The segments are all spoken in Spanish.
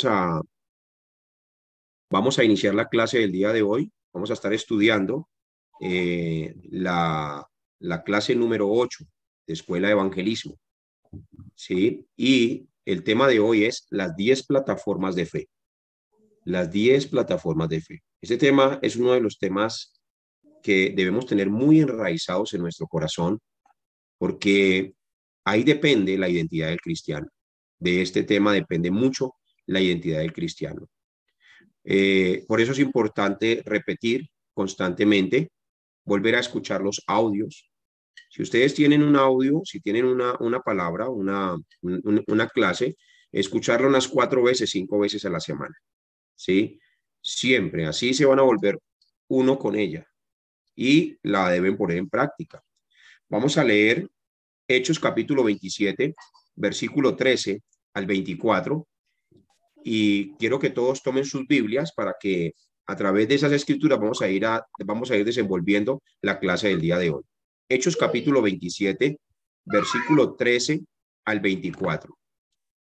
vamos a, vamos a iniciar la clase del día de hoy. Vamos a estar estudiando la clase número 8 de Escuela de Evangelismo, ¿sí? Y el tema de hoy es las 10 plataformas de fe. Las 10 plataformas de fe. Este tema es uno de los temas que debemos tener muy enraizados en nuestro corazón, porque ahí depende la identidad del cristiano. De este tema depende mucho la identidad del cristiano. Por eso es importante repetir constantemente, volver a escuchar los audios. Si ustedes tienen un audio, si tienen una palabra, una clase, escucharla unas 4 veces, 5 veces a la semana, ¿sí? Siempre, así se van a volver uno con ella y la deben poner en práctica. Vamos a leer Hechos capítulo 27, versículo 13 al 24, y quiero que todos tomen sus Biblias para que a través de esas escrituras vamos a ir desenvolviendo la clase del día de hoy. Hechos capítulo 27, versículo 13 al 24.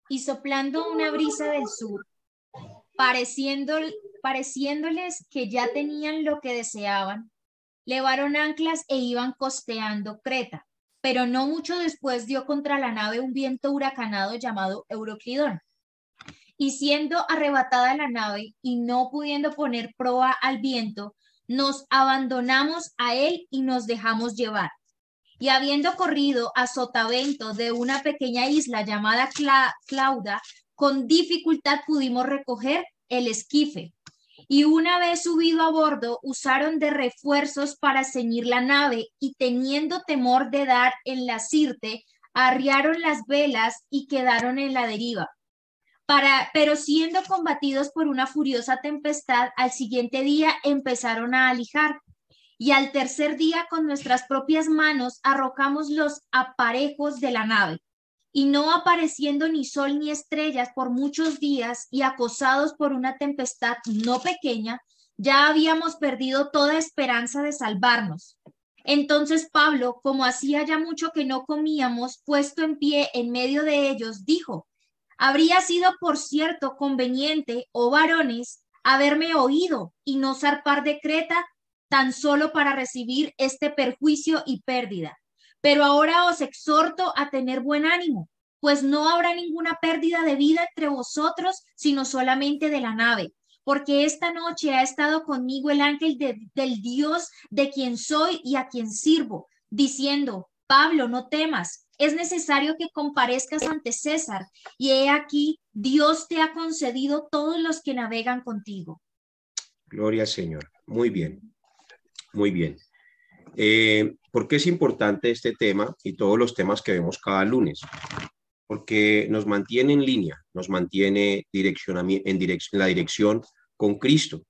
Y soplando una brisa del sur, pareciéndoles que ya tenían lo que deseaban, levaron anclas e iban costeando Creta, pero no mucho después dio contra la nave un viento huracanado llamado Euroclidón. Y siendo arrebatada la nave y no pudiendo poner proa al viento, nos abandonamos a él y nos dejamos llevar. Y habiendo corrido a sotavento de una pequeña isla llamada Clauda, con dificultad pudimos recoger el esquife. Y una vez subido a bordo, usaron de refuerzos para ceñir la nave, y teniendo temor de dar en la sirte, arriaron las velas y quedaron en la deriva. Pero siendo combatidos por una furiosa tempestad, al siguiente día empezaron a alijar. Y al tercer día con nuestras propias manos arrojamos los aparejos de la nave. Y no apareciendo ni sol ni estrellas por muchos días y acosados por una tempestad no pequeña, ya habíamos perdido toda esperanza de salvarnos. Entonces Pablo, como hacía ya mucho que no comíamos, puesto en pie en medio de ellos, dijo: habría sido, por cierto, conveniente, oh varones, haberme oído y no zarpar de Creta tan solo para recibir este perjuicio y pérdida. Pero ahora os exhorto a tener buen ánimo, pues no habrá ninguna pérdida de vida entre vosotros, sino solamente de la nave, porque esta noche ha estado conmigo el ángel del Dios de quien soy y a quien sirvo, diciendo: Pablo, no temas, es necesario que comparezcas ante César, y he aquí, Dios te ha concedido todos los que navegan contigo. Gloria al Señor. Muy bien, muy bien. ¿Por qué es importante este tema y todos los temas que vemos cada lunes? Porque nos mantiene en línea, nos mantiene en la dirección con Cristo.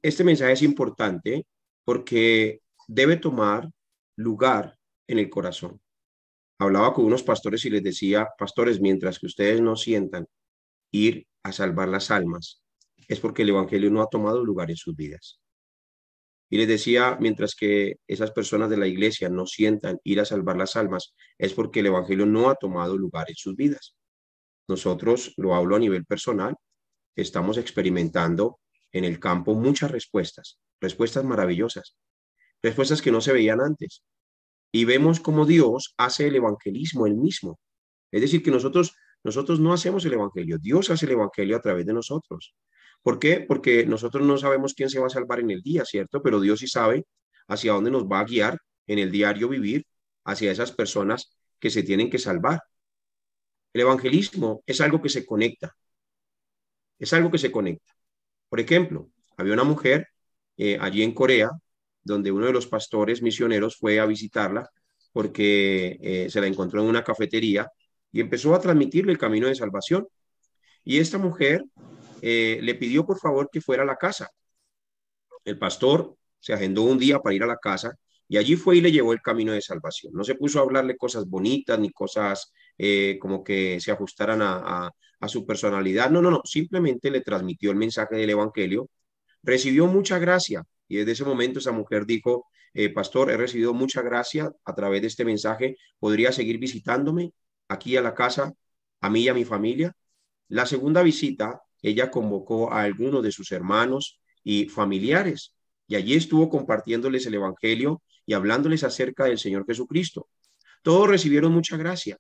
Este mensaje es importante porque debe tomar lugar en el corazón. Hablaba con unos pastores y les decía: pastores, mientras que ustedes no sientan ir a salvar las almas, es porque el evangelio no ha tomado lugar en sus vidas. Y les decía, mientras que esas personas de la iglesia no sientan ir a salvar las almas, es porque el evangelio no ha tomado lugar en sus vidas. Nosotros, lo hablo a nivel personal, estamos experimentando en el campo muchas respuestas maravillosas, respuestas que no se veían antes. Y vemos cómo Dios hace el evangelismo él mismo. Es decir, que nosotros no hacemos el evangelio, Dios hace el evangelio a través de nosotros. ¿Por qué? Porque nosotros no sabemos quién se va a salvar en el día, ¿cierto? Pero Dios sí sabe hacia dónde nos va a guiar en el diario vivir, hacia esas personas que se tienen que salvar. El evangelismo es algo que se conecta, es algo que se conecta. Por ejemplo, había una mujer allí en Corea, donde uno de los pastores misioneros fue a visitarla porque se la encontró en una cafetería y empezó a transmitirle el camino de salvación. Y esta mujer le pidió por favor que fuera a la casa. El pastor se agendó un día para ir a la casa y allí fue y le llevó el camino de salvación. No se puso a hablarle cosas bonitas ni cosas como que se ajustaran a su personalidad. No, no, no. Simplemente le transmitió el mensaje del evangelio. Recibió mucha gracia y desde ese momento esa mujer dijo: pastor, he recibido mucha gracia a través de este mensaje. ¿Podría seguir visitándome aquí a la casa, a mí y a mi familia? La segunda visita, ella convocó a algunos de sus hermanos y familiares y allí estuvo compartiéndoles el evangelio y hablándoles acerca del Señor Jesucristo. Todos recibieron mucha gracia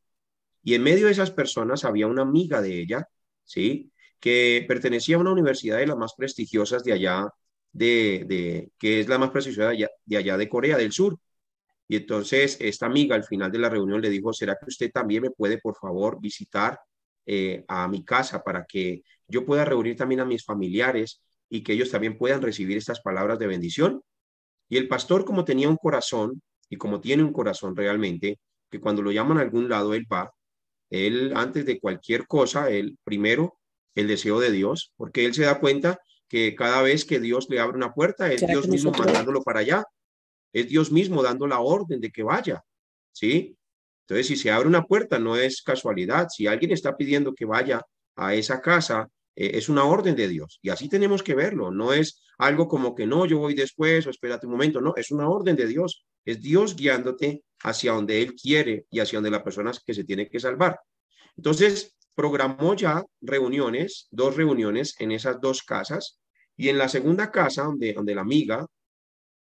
y en medio de esas personas había una amiga de ella, ¿sí? Que pertenecía a una universidad de las más prestigiosas de allá, que es la más prestigiosa de allá de Corea del Sur. Y entonces esta amiga al final de la reunión le dijo, ¿será que usted también me puede, por favor, visitar a mi casa para que yo pueda reunir también a mis familiares y que ellos también puedan recibir estas palabras de bendición? Y el pastor, como tenía un corazón y como tiene un corazón realmente, que cuando lo llaman a algún lado, él va, él antes de cualquier cosa, él primero el deseo de Dios, porque él se da cuenta que cada vez que Dios le abre una puerta, es ¿Será que Dios mismo nosotros? mandándolo para allá. Es Dios mismo dando la orden de que vaya, ¿sí? Entonces, si se abre una puerta, no es casualidad. Si alguien está pidiendo que vaya a esa casa, es una orden de Dios. Y así tenemos que verlo. No es algo como que no, yo voy después o espérate un momento. No, es una orden de Dios. Es Dios guiándote hacia donde Él quiere y hacia donde la persona que se tiene que salvar. Entonces, programó ya reuniones, 2 reuniones en esas 2 casas. Y en la segunda casa, donde la amiga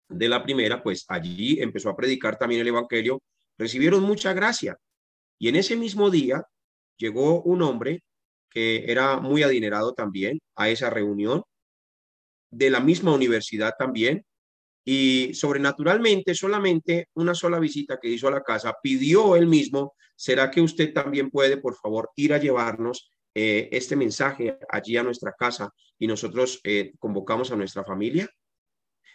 de la primera, pues allí empezó a predicar también el evangelio, recibieron mucha gracia. Y en ese mismo día llegó un hombre que era muy adinerado también a esa reunión, de la misma universidad también, y sobrenaturalmente, solamente una sola visita que hizo a la casa, pidió él mismo, ¿será que usted también puede, por favor, ir a llevarnos este mensaje allí a nuestra casa y nosotros convocamos a nuestra familia?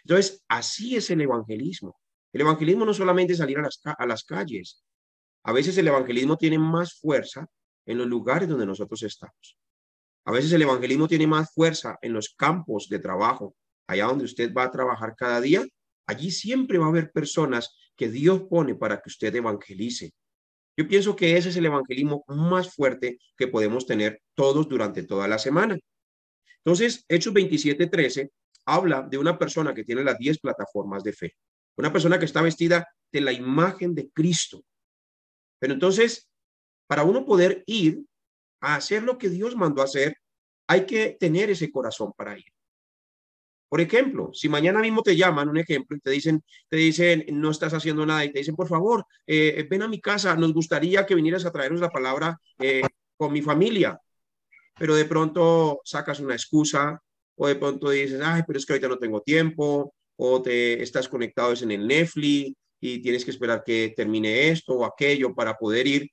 Entonces, así es el evangelismo. El evangelismo no solamente es salir a las calles. A veces el evangelismo tiene más fuerza en los lugares donde nosotros estamos. A veces el evangelismo tiene más fuerza en los campos de trabajo, allá donde usted va a trabajar cada día. Allí siempre va a haber personas que Dios pone para que usted evangelice. Yo pienso que ese es el evangelismo más fuerte que podemos tener todos durante toda la semana. Entonces, Hechos 27:13 habla de una persona que tiene las 10 plataformas de fe, una persona que está vestida de la imagen de Cristo. Pero entonces, para uno poder ir a hacer lo que Dios mandó a hacer, hay que tener ese corazón para ir. Por ejemplo, si mañana mismo te llaman, un ejemplo, y te dicen, no estás haciendo nada, y te dicen, por favor, ven a mi casa, nos gustaría que vinieras a traernos la palabra con mi familia, pero de pronto sacas una excusa o de pronto dices, ay, pero es que ahorita no tengo tiempo, o te estás conectado en el Netflix y tienes que esperar que termine esto o aquello para poder ir.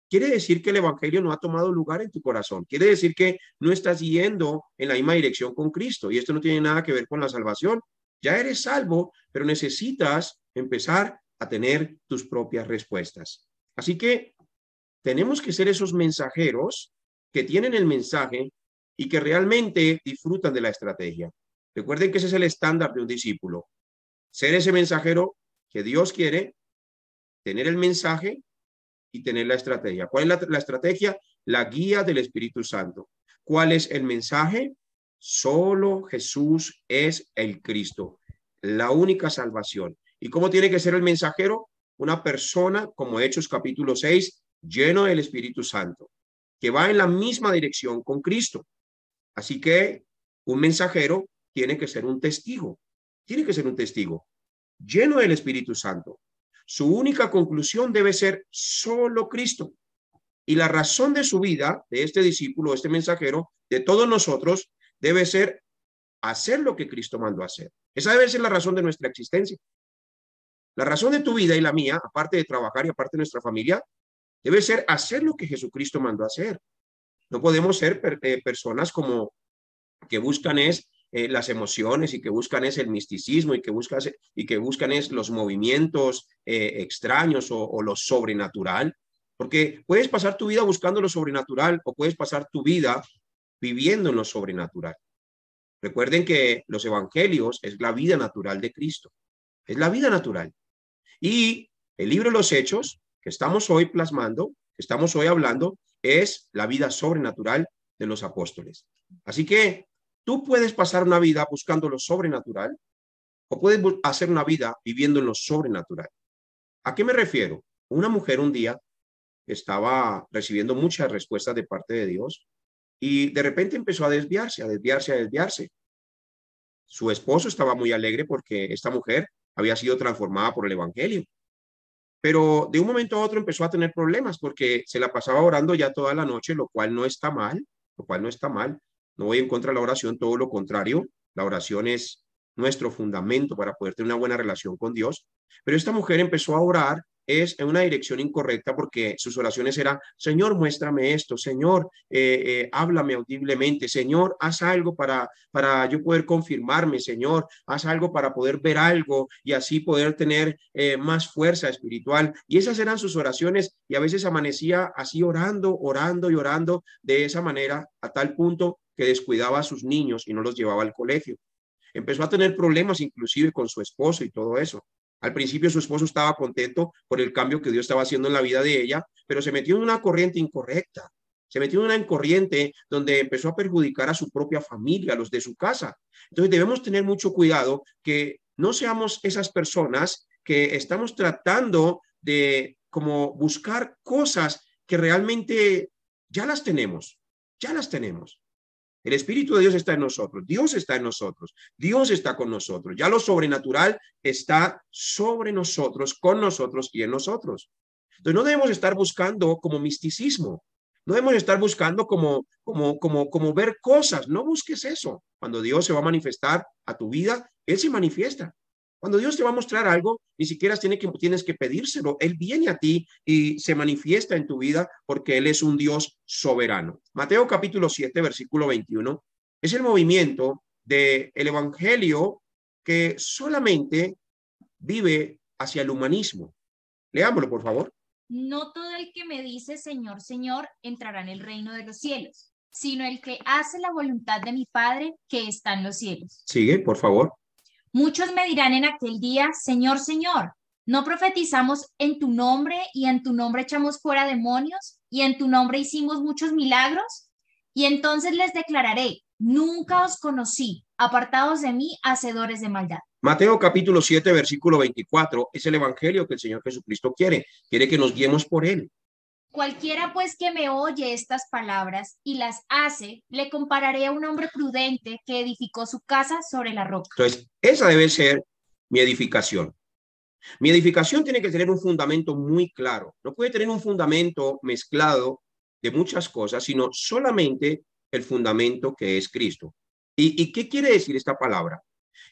Quiere decir que el evangelio no ha tomado lugar en tu corazón. Quiere decir que no estás yendo en la misma dirección con Cristo. Y esto no tiene nada que ver con la salvación. Ya eres salvo, pero necesitas empezar a tener tus propias respuestas. Así que tenemos que ser esos mensajeros que tienen el mensaje y que realmente disfrutan de la estrategia. Recuerden que ese es el estándar de un discípulo. Ser ese mensajero que Dios quiere, tener el mensaje y tener la estrategia. ¿Cuál es la estrategia? La guía del Espíritu Santo. ¿Cuál es el mensaje? Solo Jesús es el Cristo, la única salvación. ¿Y cómo tiene que ser el mensajero? Una persona, como Hechos capítulo 6, lleno del Espíritu Santo, que va en la misma dirección con Cristo. Así que un mensajero tiene que ser un testigo, tiene que ser un testigo lleno del Espíritu Santo. Su única conclusión debe ser solo Cristo. Y la razón de su vida, de este discípulo, este mensajero, de todos nosotros, debe ser hacer lo que Cristo mandó a hacer. Esa debe ser la razón de nuestra existencia. La razón de tu vida y la mía, aparte de trabajar y aparte de nuestra familia, debe ser hacer lo que Jesucristo mandó a hacer. No podemos ser personas como que buscan las emociones y que buscan es el misticismo y que buscan es los movimientos extraños o lo sobrenatural, porque puedes pasar tu vida buscando lo sobrenatural o puedes pasar tu vida viviendo en lo sobrenatural. Recuerden que los evangelios es la vida natural de Cristo, es la vida natural. Y el libro de los Hechos que estamos hoy plasmando, que estamos hoy hablando, es la vida sobrenatural de los apóstoles. Así que tú puedes pasar una vida buscando lo sobrenatural o puedes hacer una vida viviendo en lo sobrenatural. ¿A qué me refiero? Una mujer un día estaba recibiendo muchas respuestas de parte de Dios y de repente empezó a desviarse, a desviarse, a desviarse. Su esposo estaba muy alegre porque esta mujer había sido transformada por el evangelio. Pero de un momento a otro empezó a tener problemas porque se la pasaba orando ya toda la noche, lo cual no está mal, lo cual no está mal. No voy en contra de la oración, todo lo contrario. La oración es nuestro fundamento para poder tener una buena relación con Dios. Pero esta mujer empezó a orar es en una dirección incorrecta porque sus oraciones eran, Señor, muéstrame esto, Señor, háblame audiblemente, Señor, haz algo para yo poder confirmarme, Señor, haz algo para poder ver algo y así poder tener más fuerza espiritual. Y esas eran sus oraciones y a veces amanecía así orando, orando y orando de esa manera a tal punto que descuidaba a sus niños y no los llevaba al colegio. Empezó a tener problemas inclusive con su esposo y todo eso. Al principio su esposo estaba contento por el cambio que Dios estaba haciendo en la vida de ella, pero se metió en una corriente incorrecta. Se metió en una corriente donde empezó a perjudicar a su propia familia, a los de su casa. Entonces debemos tener mucho cuidado que no seamos esas personas que estamos tratando de como buscar cosas que realmente ya las tenemos, ya las tenemos. El Espíritu de Dios está en nosotros, Dios está en nosotros, Dios está con nosotros. Ya lo sobrenatural está sobre nosotros, con nosotros y en nosotros. Entonces no debemos estar buscando como misticismo, no debemos estar buscando como ver cosas, no busques eso. Cuando Dios se va a manifestar a tu vida, Él se manifiesta. Cuando Dios te va a mostrar algo, ni siquiera tienes que pedírselo. Él viene a ti y se manifiesta en tu vida porque Él es un Dios soberano. Mateo capítulo 7, versículo 21, es el movimiento del evangelio que solamente vive hacia el humanismo. Leámoslo, por favor. No todo el que me dice Señor, Señor, entrará en el reino de los cielos, sino el que hace la voluntad de mi Padre que está en los cielos. Sigue, por favor. Muchos me dirán en aquel día, Señor, Señor, ¿no profetizamos en tu nombre y en tu nombre echamos fuera demonios y en tu nombre hicimos muchos milagros? Y entonces les declararé, nunca os conocí, apartados de mí, hacedores de maldad. Mateo capítulo 7, versículo 24, es el evangelio que el Señor Jesucristo quiere que nos guiemos por Él. Cualquiera pues que me oye estas palabras y las hace, le compararé a un hombre prudente que edificó su casa sobre la roca. Entonces, esa debe ser mi edificación. Mi edificación tiene que tener un fundamento muy claro. No puede tener un fundamento mezclado de muchas cosas, sino solamente el fundamento que es Cristo. ¿Y qué quiere decir esta palabra?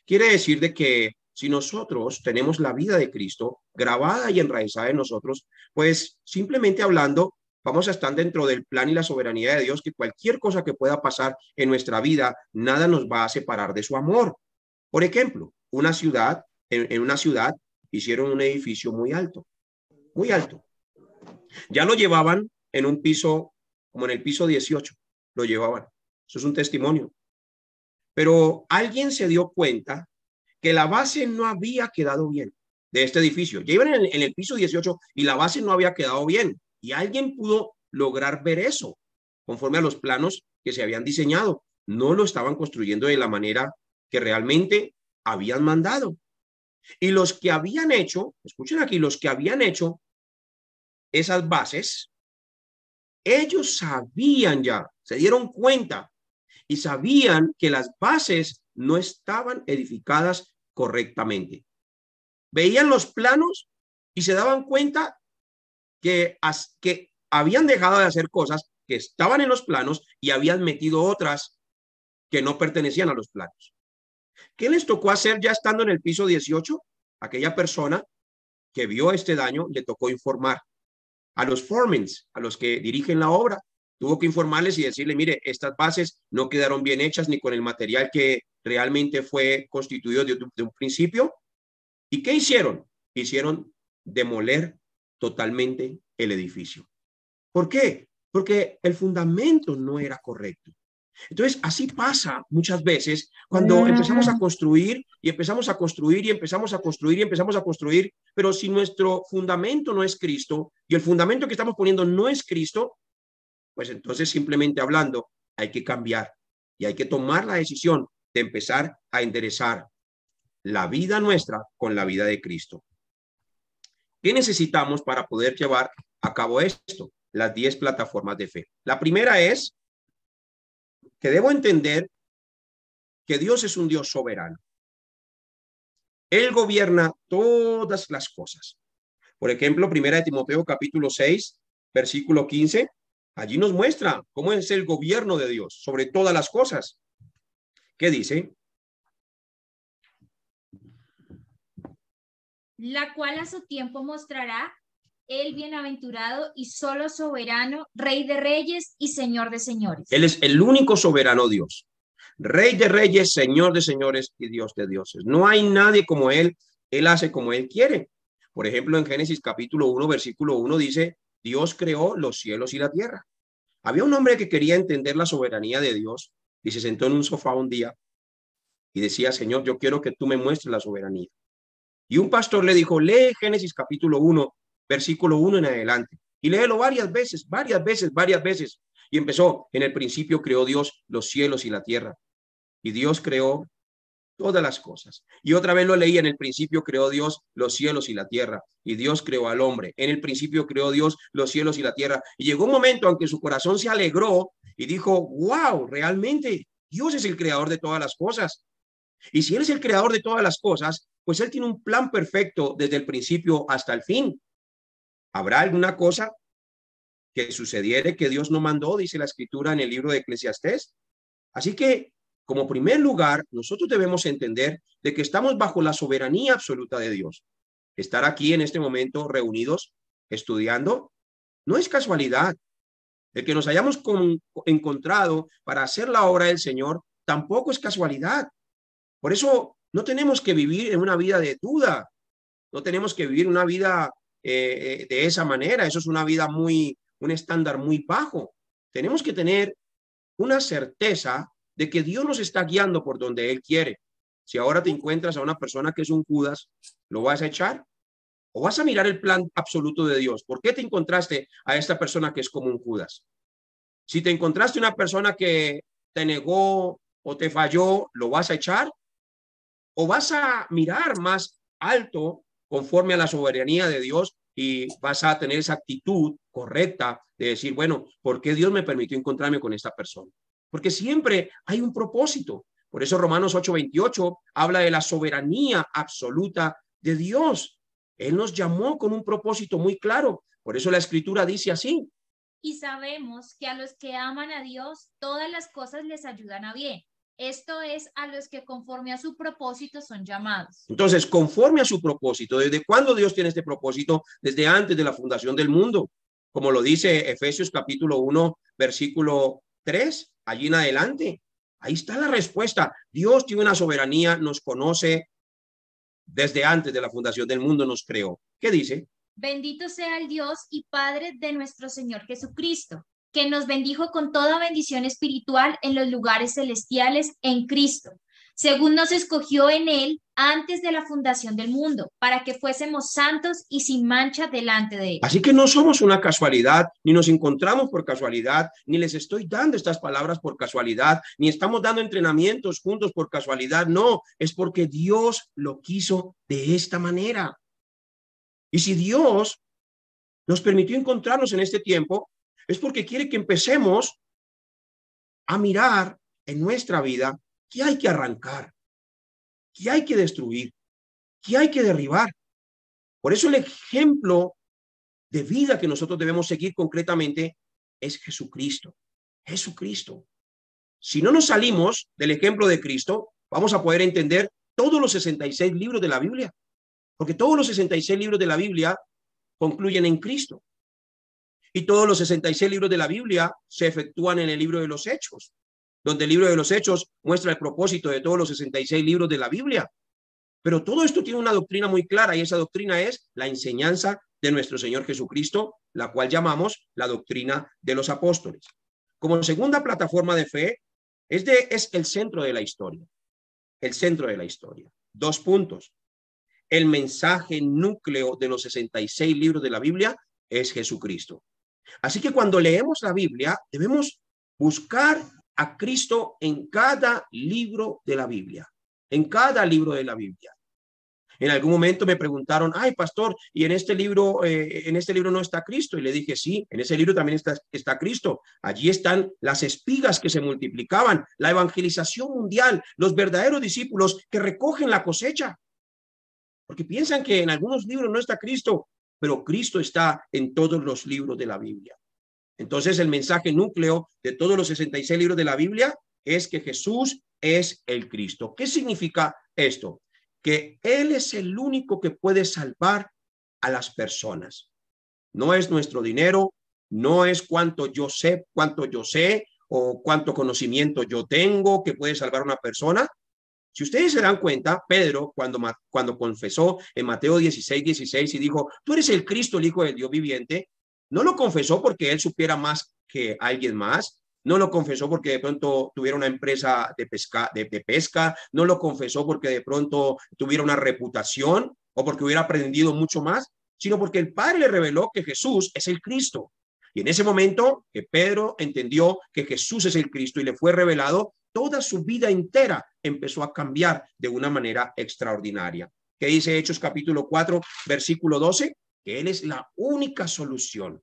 Quiere decir de que si nosotros tenemos la vida de Cristo grabada y enraizada en nosotros, pues simplemente hablando, vamos a estar dentro del plan y la soberanía de Dios, que cualquier cosa que pueda pasar en nuestra vida, nada nos va a separar de su amor. Por ejemplo, en una ciudad hicieron un edificio muy alto, muy alto. Ya lo llevaban en un piso, como en el piso 18, lo llevaban. Eso es un testimonio. Pero alguien se dio cuenta que la base no había quedado bien de este edificio. Ya iban en el piso 18 y la base no había quedado bien. Y alguien pudo lograr ver eso conforme a los planos que se habían diseñado. No lo estaban construyendo de la manera que realmente habían mandado. Y los que habían hecho, escuchen aquí, los que habían hecho esas bases, ellos sabían ya, se dieron cuenta y sabían que las bases no estaban edificadas correctamente. Veían los planos y se daban cuenta que habían dejado de hacer cosas que estaban en los planos y habían metido otras que no pertenecían a los planos. ¿Qué les tocó hacer ya estando en el piso 18? Aquella persona que vio este daño le tocó informar a los foremen, a los que dirigen la obra. Tuvo que informarles y decirle, mire, estas bases no quedaron bien hechas ni con el material que realmente fue constituido de un principio. ¿Y qué hicieron? Hicieron demoler totalmente el edificio. ¿Por qué? Porque el fundamento no era correcto. Entonces, así pasa muchas veces cuando empezamos a construir y empezamos a construir y empezamos a construir y empezamos a construir, pero si nuestro fundamento no es Cristo y el fundamento que estamos poniendo no es Cristo, pues entonces simplemente hablando hay que cambiar y hay que tomar la decisión de empezar a enderezar la vida nuestra con la vida de Cristo. ¿Qué necesitamos para poder llevar a cabo esto? Las 10 plataformas de fe. La primera es que debo entender que Dios es un Dios soberano. Él gobierna todas las cosas. Por ejemplo, Primera de Timoteo capítulo 6, versículo 15, allí nos muestra cómo es el gobierno de Dios sobre todas las cosas. ¿Qué dice? La cual a su tiempo mostrará el bienaventurado y solo soberano, Rey de reyes y Señor de señores. Él es el único soberano Dios, Rey de reyes, Señor de señores y Dios de dioses. No hay nadie como Él. Él hace como Él quiere. Por ejemplo, en Génesis capítulo 1, versículo 1 dice, Dios creó los cielos y la tierra. Había un hombre que quería entender la soberanía de Dios y se sentó en un sofá un día y decía, Señor, yo quiero que tú me muestres la soberanía. Y un pastor le dijo, lee Génesis capítulo 1, versículo 1 en adelante. Y léelo varias veces, varias veces, varias veces. Y empezó, en el principio creó Dios los cielos y la tierra. Y Dios creó todas las cosas. Y otra vez lo leí, en el principio creó Dios los cielos y la tierra. Y Dios creó al hombre. En el principio creó Dios los cielos y la tierra. Y llegó un momento en que su corazón se alegró y dijo, wow, realmente Dios es el creador de todas las cosas. Y si Él es el creador de todas las cosas, pues Él tiene un plan perfecto desde el principio hasta el fin. ¿Habrá alguna cosa que sucediere que Dios no mandó? Dice la escritura en el libro de Eclesiastés. Así que, como primer lugar, nosotros debemos entender de que estamos bajo la soberanía absoluta de Dios. Estar aquí en este momento reunidos, estudiando, no es casualidad. El que nos hayamos encontrado para hacer la obra del Señor tampoco es casualidad. Por eso no tenemos que vivir en una vida de duda, no tenemos que vivir una vida de esa manera. Eso es una vida un estándar muy bajo. Tenemos que tener una certeza de que Dios nos está guiando por donde Él quiere. Si ahora te encuentras a una persona que es un Judas, ¿lo vas a echar? ¿O vas a mirar el plan absoluto de Dios? ¿Por qué te encontraste a esta persona que es como un Judas? Si te encontraste una persona que te negó o te falló, ¿lo vas a echar? ¿O vas a mirar más alto conforme a la soberanía de Dios y vas a tener esa actitud correcta de decir, bueno, ¿por qué Dios me permitió encontrarme con esta persona? Porque siempre hay un propósito. Por eso Romanos 8:28 habla de la soberanía absoluta de Dios. Él nos llamó con un propósito muy claro. Por eso la escritura dice así. Y sabemos que a los que aman a Dios, todas las cosas les ayudan a bien. Esto es, a los que conforme a su propósito son llamados. Entonces, conforme a su propósito, ¿desde cuándo Dios tiene este propósito? Desde antes de la fundación del mundo. Como lo dice Efesios capítulo 1, versículo 3, allí en adelante. Ahí está la respuesta. Dios tiene una soberanía, nos conoce desde antes de la fundación del mundo, nos creó. ¿Qué dice? Bendito sea el Dios y Padre de nuestro Señor Jesucristo, que nos bendijo con toda bendición espiritual en los lugares celestiales en Cristo, según nos escogió en Él antes de la fundación del mundo, para que fuésemos santos y sin mancha delante de Él. Así que no somos una casualidad, ni nos encontramos por casualidad, ni les estoy dando estas palabras por casualidad, ni estamos dando entrenamientos juntos por casualidad. No, es porque Dios lo quiso de esta manera. Y si Dios nos permitió encontrarnos en este tiempo, es porque quiere que empecemos a mirar en nuestra vida qué hay que arrancar, qué hay que destruir, qué hay que derribar. Por eso el ejemplo de vida que nosotros debemos seguir concretamente es Jesucristo. Jesucristo. Si no nos salimos del ejemplo de Cristo, vamos a poder entender todos los 66 libros de la Biblia, porque todos los 66 libros de la Biblia concluyen en Cristo. Y todos los 66 libros de la Biblia se efectúan en el libro de los Hechos, donde el libro de los Hechos muestra el propósito de todos los 66 libros de la Biblia. Pero todo esto tiene una doctrina muy clara, y esa doctrina es la enseñanza de nuestro Señor Jesucristo, la cual llamamos la doctrina de los apóstoles. Como segunda plataforma de fe, es el centro de la historia. El centro de la historia. 2 puntos. El mensaje núcleo de los 66 libros de la Biblia es Jesucristo. Así que cuando leemos la Biblia, debemos buscar a Cristo en cada libro de la Biblia. En cada libro de la Biblia. En algún momento me preguntaron, ay, pastor, y en este libro no está Cristo. Y le dije, sí, en ese libro también está Cristo. Allí están las espigas que se multiplicaban, la evangelización mundial, los verdaderos discípulos que recogen la cosecha. Porque piensan que en algunos libros no está Cristo, pero Cristo está en todos los libros de la Biblia. Entonces, el mensaje núcleo de todos los 66 libros de la Biblia es que Jesús es el Cristo. ¿Qué significa esto? Que Él es el único que puede salvar a las personas. No es nuestro dinero, no es cuánto yo sé o cuánto conocimiento yo tengo que puede salvar a una persona. Si ustedes se dan cuenta, Pedro, cuando confesó en Mateo 16:16 y dijo, tú eres el Cristo, el Hijo del Dios viviente, no lo confesó porque él supiera más que alguien más, no lo confesó porque de pronto tuviera una empresa de pesca, no lo confesó porque de pronto tuviera una reputación o porque hubiera aprendido mucho más, sino porque el Padre le reveló que Jesús es el Cristo. Y en ese momento que Pedro entendió que Jesús es el Cristo y le fue revelado, toda su vida entera empezó a cambiar de una manera extraordinaria. ¿Qué dice Hechos capítulo 4, versículo 12? Que Él es la única solución.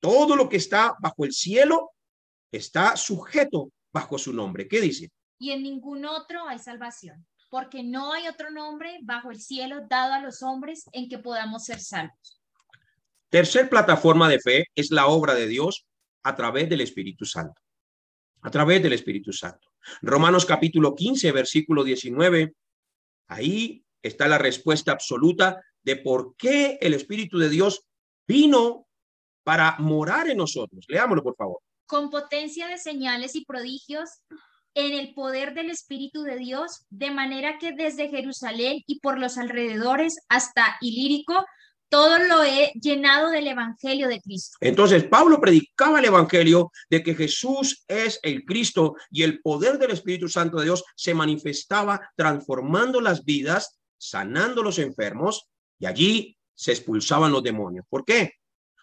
Todo lo que está bajo el cielo está sujeto bajo su nombre. ¿Qué dice? Y en ningún otro hay salvación, porque no hay otro nombre bajo el cielo dado a los hombres en que podamos ser salvos. Tercer plataforma de fe es la obra de Dios a través del Espíritu Santo. A través del Espíritu Santo. Romanos capítulo 15, versículo 19. Ahí está la respuesta absoluta de por qué el Espíritu de Dios vino para morar en nosotros. Leámoslo, por favor. Con potencia de señales y prodigios en el poder del Espíritu de Dios, de manera que desde Jerusalén y por los alrededores hasta Ilírico, todo lo he llenado del Evangelio de Cristo. Entonces, Pablo predicaba el Evangelio de que Jesús es el Cristo y el poder del Espíritu Santo de Dios se manifestaba transformando las vidas, sanando los enfermos y allí se expulsaban los demonios. ¿Por qué?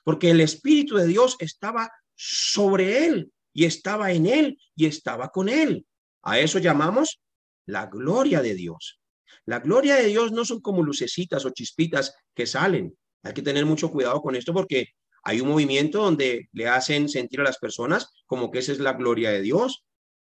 Porque el Espíritu de Dios estaba sobre él y estaba en él y estaba con él. A eso llamamos la gloria de Dios. La gloria de Dios no son como lucecitas o chispitas que salen. Hay que tener mucho cuidado con esto porque hay un movimiento donde le hacen sentir a las personas como que esa es la gloria de Dios.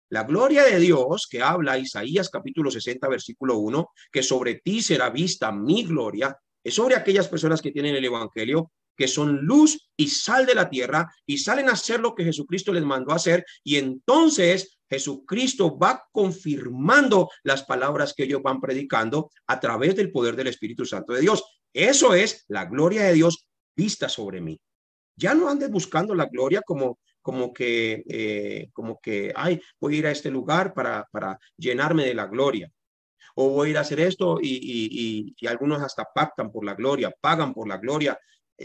La gloria de Dios que habla Isaías capítulo 60 versículo 1, que sobre ti será vista mi gloria, es sobre aquellas personas que tienen el evangelio, que son luz y sal de la tierra y salen a hacer lo que Jesucristo les mandó a hacer, y entonces Jesucristo va confirmando las palabras que ellos van predicando a través del poder del Espíritu Santo de Dios. Eso es la gloria de Dios vista sobre mí. Ya no andes buscando la gloria como que, ay, voy a ir a este lugar para llenarme de la gloria. O voy a ir a hacer esto y algunos hasta pactan por la gloria, pagan por la gloria.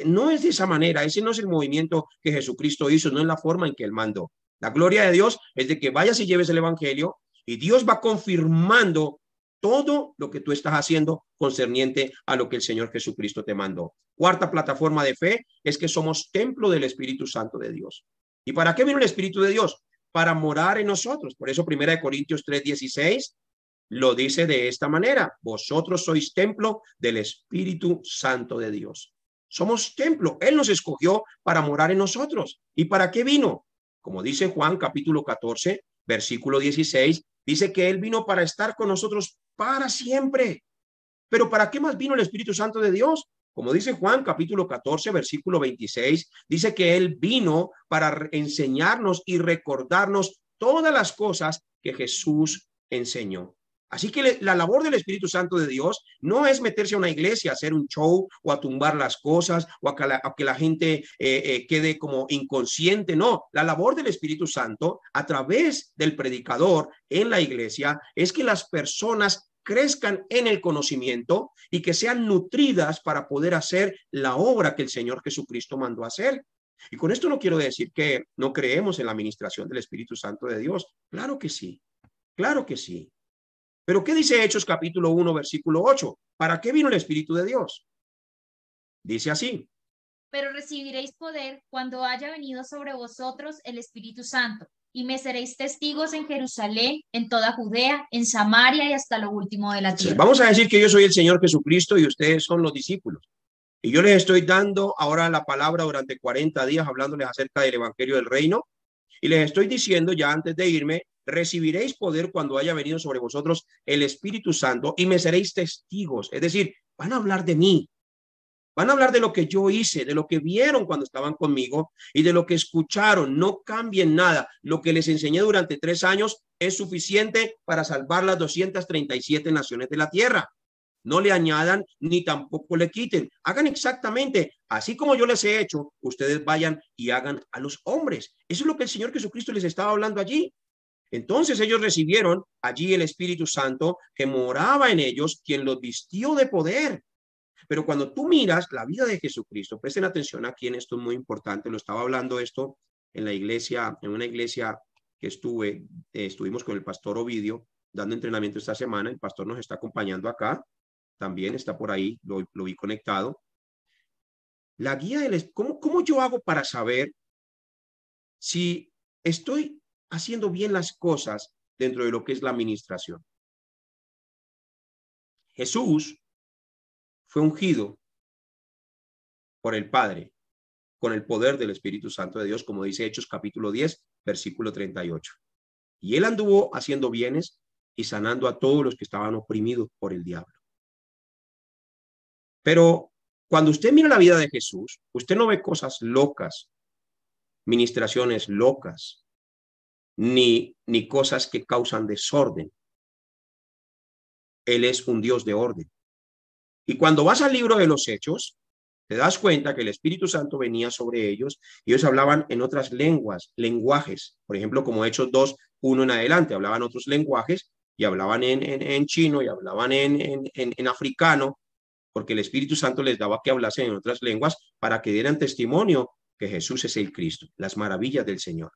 No es de esa manera, ese no es el movimiento que Jesucristo hizo, no es la forma en que él mandó. La gloria de Dios es de que vayas y lleves el evangelio y Dios va confirmando todo lo que tú estás haciendo concerniente a lo que el Señor Jesucristo te mandó. Cuarta plataforma de fe es que somos templo del Espíritu Santo de Dios. ¿Y para qué vino el Espíritu de Dios? Para morar en nosotros. Por eso 1 Corintios 3:16 lo dice de esta manera: vosotros sois templo del Espíritu Santo de Dios. Somos templo. Él nos escogió para morar en nosotros. ¿Y para qué vino? Como dice Juan capítulo 14, versículo 16, dice que Él vino para estar con nosotros para siempre. ¿Pero para qué más vino el Espíritu Santo de Dios? Como dice Juan capítulo 14, versículo 26, dice que Él vino para enseñarnos y recordarnos todas las cosas que Jesús enseñó. Así que la labor del Espíritu Santo de Dios no es meterse a una iglesia a hacer un show o a tumbar las cosas o a que la gente quede como inconsciente. No, la labor del Espíritu Santo a través del predicador en la iglesia es que las personas crezcan en el conocimiento y que sean nutridas para poder hacer la obra que el Señor Jesucristo mandó a hacer. Y con esto no quiero decir que no creemos en la administración del Espíritu Santo de Dios. Claro que sí, claro que sí. Pero ¿qué dice Hechos capítulo 1, versículo 8? ¿Para qué vino el Espíritu de Dios? Dice así: pero recibiréis poder cuando haya venido sobre vosotros el Espíritu Santo, y me seréis testigos en Jerusalén, en toda Judea, en Samaria y hasta lo último de la Entonces, tierra. vamos a decir que yo soy el Señor Jesucristo y ustedes son los discípulos. Y yo les estoy dando ahora la palabra durante 40 días, hablándoles acerca del Evangelio del Reino. Y les estoy diciendo ya antes de irme, recibiréis poder cuando haya venido sobre vosotros el Espíritu Santo y me seréis testigos. Es decir, van a hablar de mí. Van a hablar de lo que yo hice, de lo que vieron cuando estaban conmigo y de lo que escucharon. No cambien nada. Lo que les enseñé durante 3 años es suficiente para salvar las 237 naciones de la tierra. No le añadan ni tampoco le quiten. Hagan exactamente así como yo les he hecho. Ustedes vayan y hagan a los hombres. Eso es lo que el Señor Jesucristo les estaba hablando allí. Entonces ellos recibieron allí el Espíritu Santo que moraba en ellos, quien los vistió de poder. Pero cuando tú miras la vida de Jesucristo, presten atención aquí en esto, es muy importante. Lo estaba hablando esto en la iglesia, en una iglesia que estuvimos con el pastor Ovidio dando entrenamiento esta semana. El pastor nos está acompañando acá, también está por ahí, lo vi conectado. La guía del, ¿cómo yo hago para saber si estoy haciendo bien las cosas dentro de lo que es la administración? Jesús fue ungido por el Padre con el poder del Espíritu Santo de Dios, como dice Hechos capítulo 10, versículo 38. Y él anduvo haciendo bienes y sanando a todos los que estaban oprimidos por el diablo. Pero cuando usted mira la vida de Jesús, usted no ve cosas locas, ministraciones locas, ni cosas que causan desorden. Él es un Dios de orden. Y cuando vas al libro de los Hechos, te das cuenta que el Espíritu Santo venía sobre ellos y ellos hablaban en otras lenguajes, por ejemplo, como Hechos 2, 1 en adelante, hablaban otros lenguajes y hablaban en chino y hablaban en africano, porque el Espíritu Santo les daba que hablasen en otras lenguas para que dieran testimonio que Jesús es el Cristo, las maravillas del Señor.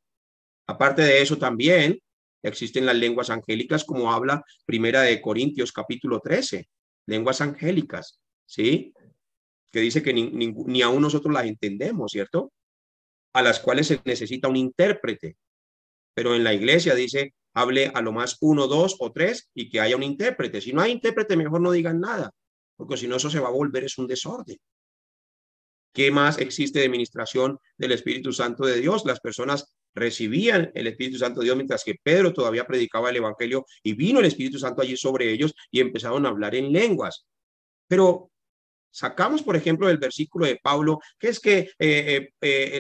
Aparte de eso también existen las lenguas angélicas, como habla Primera de Corintios capítulo 13, lenguas angélicas, ¿sí? Que dice que ni aún nosotros las entendemos, ¿cierto? A las cuales se necesita un intérprete. Pero en la iglesia dice, hable a lo más 1, 2 o 3 y que haya un intérprete. Si no hay intérprete, mejor no digan nada, porque si no eso se va a volver, es un desorden. ¿Qué más existe de ministración del Espíritu Santo de Dios? Las personas recibían el Espíritu Santo de Dios mientras que Pedro todavía predicaba el Evangelio y vino el Espíritu Santo allí sobre ellos y empezaron a hablar en lenguas. Pero sacamos, por ejemplo, del versículo de Pablo, que es que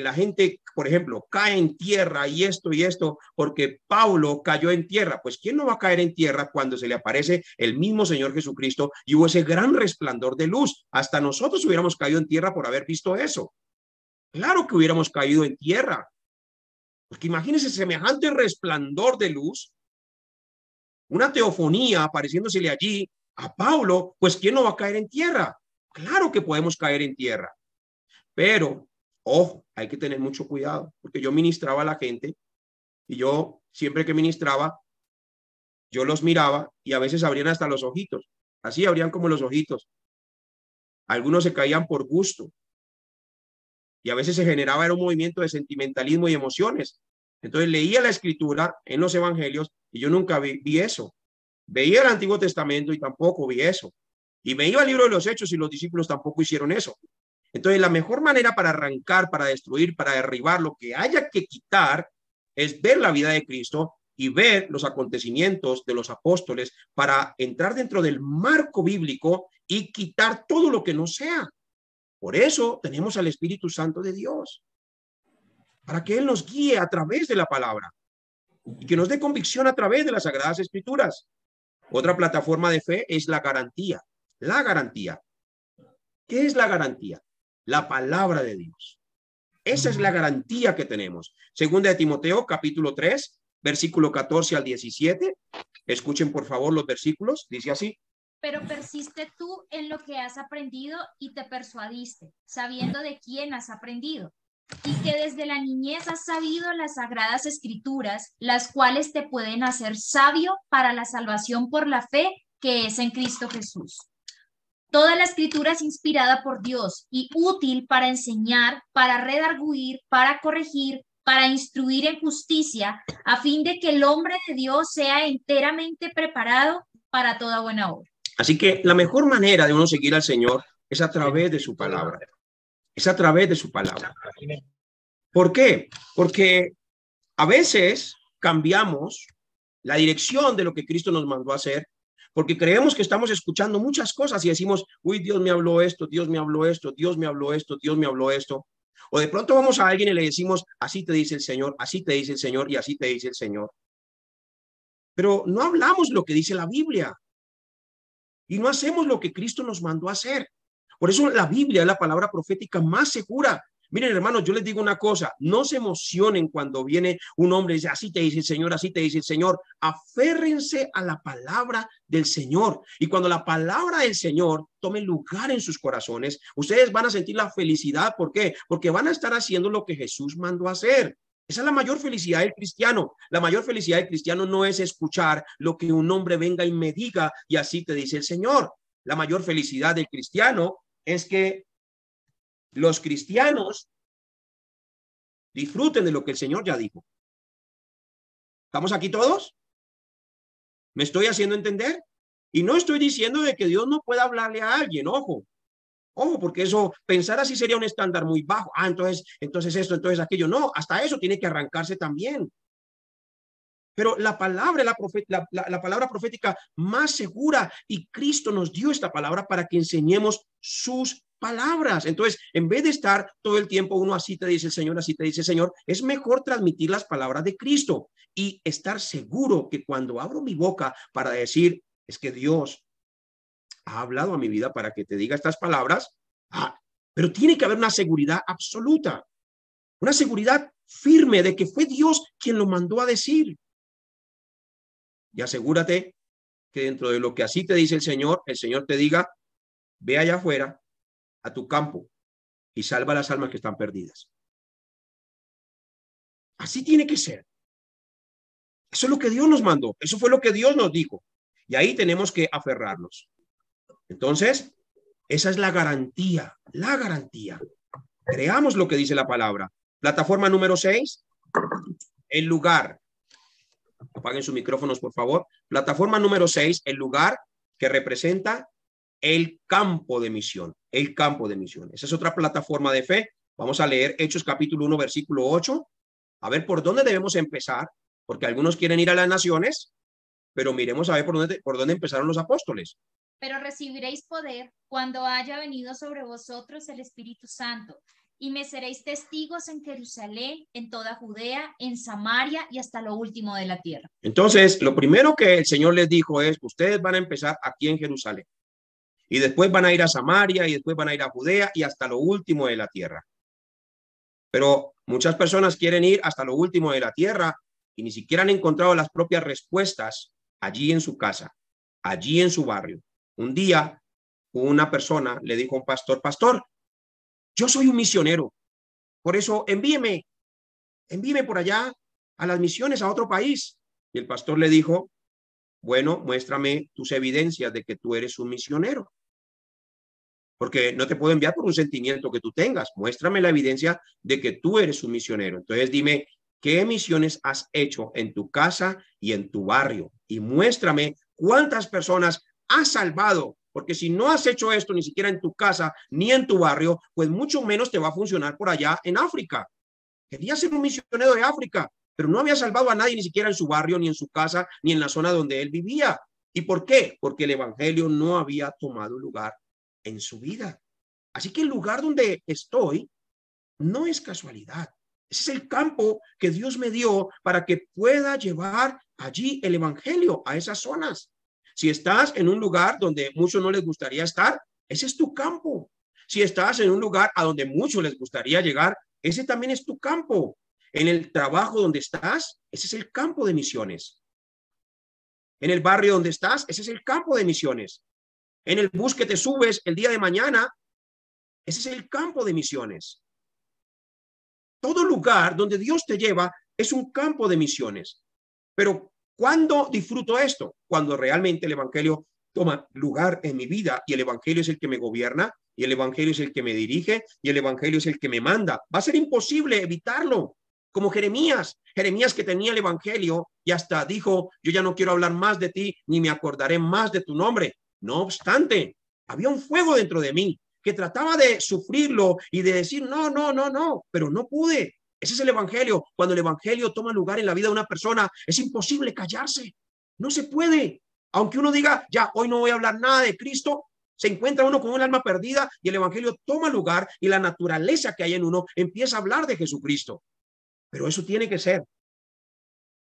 la gente, por ejemplo, cae en tierra y esto, porque Pablo cayó en tierra. Pues, ¿quién no va a caer en tierra cuando se le aparece el mismo Señor Jesucristo y hubo ese gran resplandor de luz? Hasta nosotros hubiéramos caído en tierra por haber visto eso. Claro que hubiéramos caído en tierra. Porque imagínense semejante resplandor de luz, una teofonía apareciéndosele allí a Pablo, pues ¿quién no va a caer en tierra? Claro que podemos caer en tierra, pero, ojo, hay que tener mucho cuidado, porque yo ministraba a la gente y yo siempre que ministraba, yo los miraba y a veces abrían hasta los ojitos, así abrían como los ojitos. Algunos se caían por gusto y a veces se generaba era un movimiento de sentimentalismo y emociones. Entonces leía la escritura en los evangelios y yo nunca vi eso. Veía el Antiguo Testamento y tampoco vi eso. Y me iba al libro de los Hechos y los discípulos tampoco hicieron eso. Entonces, la mejor manera para arrancar, para destruir, para derribar lo que haya que quitar es ver la vida de Cristo y ver los acontecimientos de los apóstoles para entrar dentro del marco bíblico y quitar todo lo que no sea. Por eso tenemos al Espíritu Santo de Dios, para que Él nos guíe a través de la palabra y que nos dé convicción a través de las Sagradas Escrituras. Otra plataforma de fe es la garantía. La garantía. ¿Qué es la garantía? La palabra de Dios. Esa es la garantía que tenemos. Segunda de Timoteo, capítulo 3, versículo 14 al 17. Escuchen por favor los versículos. Dice así. Pero persiste tú en lo que has aprendido y te persuadiste, sabiendo de quién has aprendido, y que desde la niñez has sabido las sagradas escrituras, las cuales te pueden hacer sabio para la salvación por la fe que es en Cristo Jesús. Toda la escritura es inspirada por Dios y útil para enseñar, para redarguir, para corregir, para instruir en justicia, a fin de que el hombre de Dios sea enteramente preparado para toda buena obra. Así que la mejor manera de uno seguir al Señor es a través de su palabra. Es a través de su palabra. ¿Por qué? Porque a veces cambiamos la dirección de lo que Cristo nos mandó a hacer, porque creemos que estamos escuchando muchas cosas y decimos, uy, Dios me habló esto, Dios me habló esto, Dios me habló esto, Dios me habló esto. O de pronto vamos a alguien y le decimos, así te dice el Señor, así te dice el Señor y así te dice el Señor. Pero no hablamos lo que dice la Biblia y no hacemos lo que Cristo nos mandó a hacer. Por eso la Biblia es la palabra profética más segura. Miren, hermanos, yo les digo una cosa, no se emocionen cuando viene un hombre y dice, así te dice el Señor, así te dice el Señor. Aférrense a la palabra del Señor. Y cuando la palabra del Señor tome lugar en sus corazones, ustedes van a sentir la felicidad. ¿Por qué? Porque van a estar haciendo lo que Jesús mandó a hacer. Esa es la mayor felicidad del cristiano. La mayor felicidad del cristiano no es escuchar lo que un hombre venga y me diga y así te dice el Señor. La mayor felicidad del cristiano es que los cristianos disfruten de lo que el Señor ya dijo. ¿Estamos aquí todos? ¿Me estoy haciendo entender? Y no estoy diciendo de que Dios no pueda hablarle a alguien, ojo, porque eso, pensar así sería un estándar muy bajo. Entonces esto, entonces aquello. No, hasta eso tiene que arrancarse también. Pero la palabra, la palabra profética más segura, y Cristo nos dio esta palabra para que enseñemos sus palabras. Entonces, en vez de estar todo el tiempo uno así te dice el Señor, así te dice el Señor, es mejor transmitir las palabras de Cristo y estar seguro que cuando abro mi boca para decir, es que Dios ha hablado a mi vida para que te diga estas palabras, pero tiene que haber una seguridad absoluta, una seguridad firme de que fue Dios quien lo mandó a decir. Y asegúrate que dentro de lo que así te dice el Señor te diga, ve allá afuera a tu campo y salva las almas que están perdidas. Así tiene que ser. Eso es lo que Dios nos mandó. Eso fue lo que Dios nos dijo. Y ahí tenemos que aferrarnos. Entonces, esa es la garantía, la garantía. Creamos lo que dice la palabra. Plataforma número 6, el lugar. Apaguen sus micrófonos, por favor. Plataforma número 6, el lugar que representa el campo de misión. El campo de misión. Esa es otra plataforma de fe. Vamos a leer Hechos capítulo 1, versículo 8. A ver por dónde debemos empezar, porque algunos quieren ir a las naciones, pero miremos a ver por dónde empezaron los apóstoles. Pero recibiréis poder cuando haya venido sobre vosotros el Espíritu Santo, y me seréis testigos en Jerusalén, en toda Judea, en Samaria y hasta lo último de la tierra. Entonces, lo primero que el Señor les dijo es, ustedes van a empezar aquí en Jerusalén, y después van a ir a Samaria, y después van a ir a Judea, y hasta lo último de la tierra. Pero muchas personas quieren ir hasta lo último de la tierra, y ni siquiera han encontrado las propias respuestas allí en su casa, allí en su barrio. Un día, una persona le dijo a un pastor, pastor, yo soy un misionero, por eso envíeme por allá a las misiones a otro país. Y el pastor le dijo, bueno, muéstrame tus evidencias de que tú eres un misionero, porque no te puedo enviar por un sentimiento que tú tengas. Muéstrame la evidencia de que tú eres un misionero. Entonces dime, ¿qué misiones has hecho en tu casa y en tu barrio? Y muéstrame cuántas personas has salvado, porque si no has hecho esto ni siquiera en tu casa ni en tu barrio, pues mucho menos te va a funcionar por allá en África. Quería ser un misionero de África, pero no había salvado a nadie ni siquiera en su barrio, ni en su casa, ni en la zona donde él vivía. ¿Y por qué? Porque el evangelio no había tomado lugar en su vida. Así que el lugar donde estoy no es casualidad. Ese es el campo que Dios me dio para que pueda llevar allí el evangelio a esas zonas. Si estás en un lugar donde muchos no les gustaría estar, ese es tu campo. Si estás en un lugar a donde muchos les gustaría llegar, ese también es tu campo. En el trabajo donde estás, ese es el campo de misiones. En el barrio donde estás, ese es el campo de misiones. En el bus que te subes el día de mañana, ese es el campo de misiones. Todo lugar donde Dios te lleva es un campo de misiones. Pero ¿cuándo disfruto esto? Cuando realmente el evangelio toma lugar en mi vida y el evangelio es el que me gobierna y el evangelio es el que me dirige y el evangelio es el que me manda. Va a ser imposible evitarlo. como Jeremías. Jeremías, que tenía el evangelio y hasta dijo: yo ya no quiero hablar más de ti, ni me acordaré más de tu nombre. No obstante, había un fuego dentro de mí que trataba de sufrirlo y de decir: no, no, no, no, pero no pude. Ese es el evangelio. Cuando el evangelio toma lugar en la vida de una persona, es imposible callarse. No se puede. Aunque uno diga: ya, hoy no voy a hablar nada de Cristo, se encuentra uno con un alma perdida y el evangelio toma lugar y la naturaleza que hay en uno empieza a hablar de Jesucristo. Pero eso tiene que ser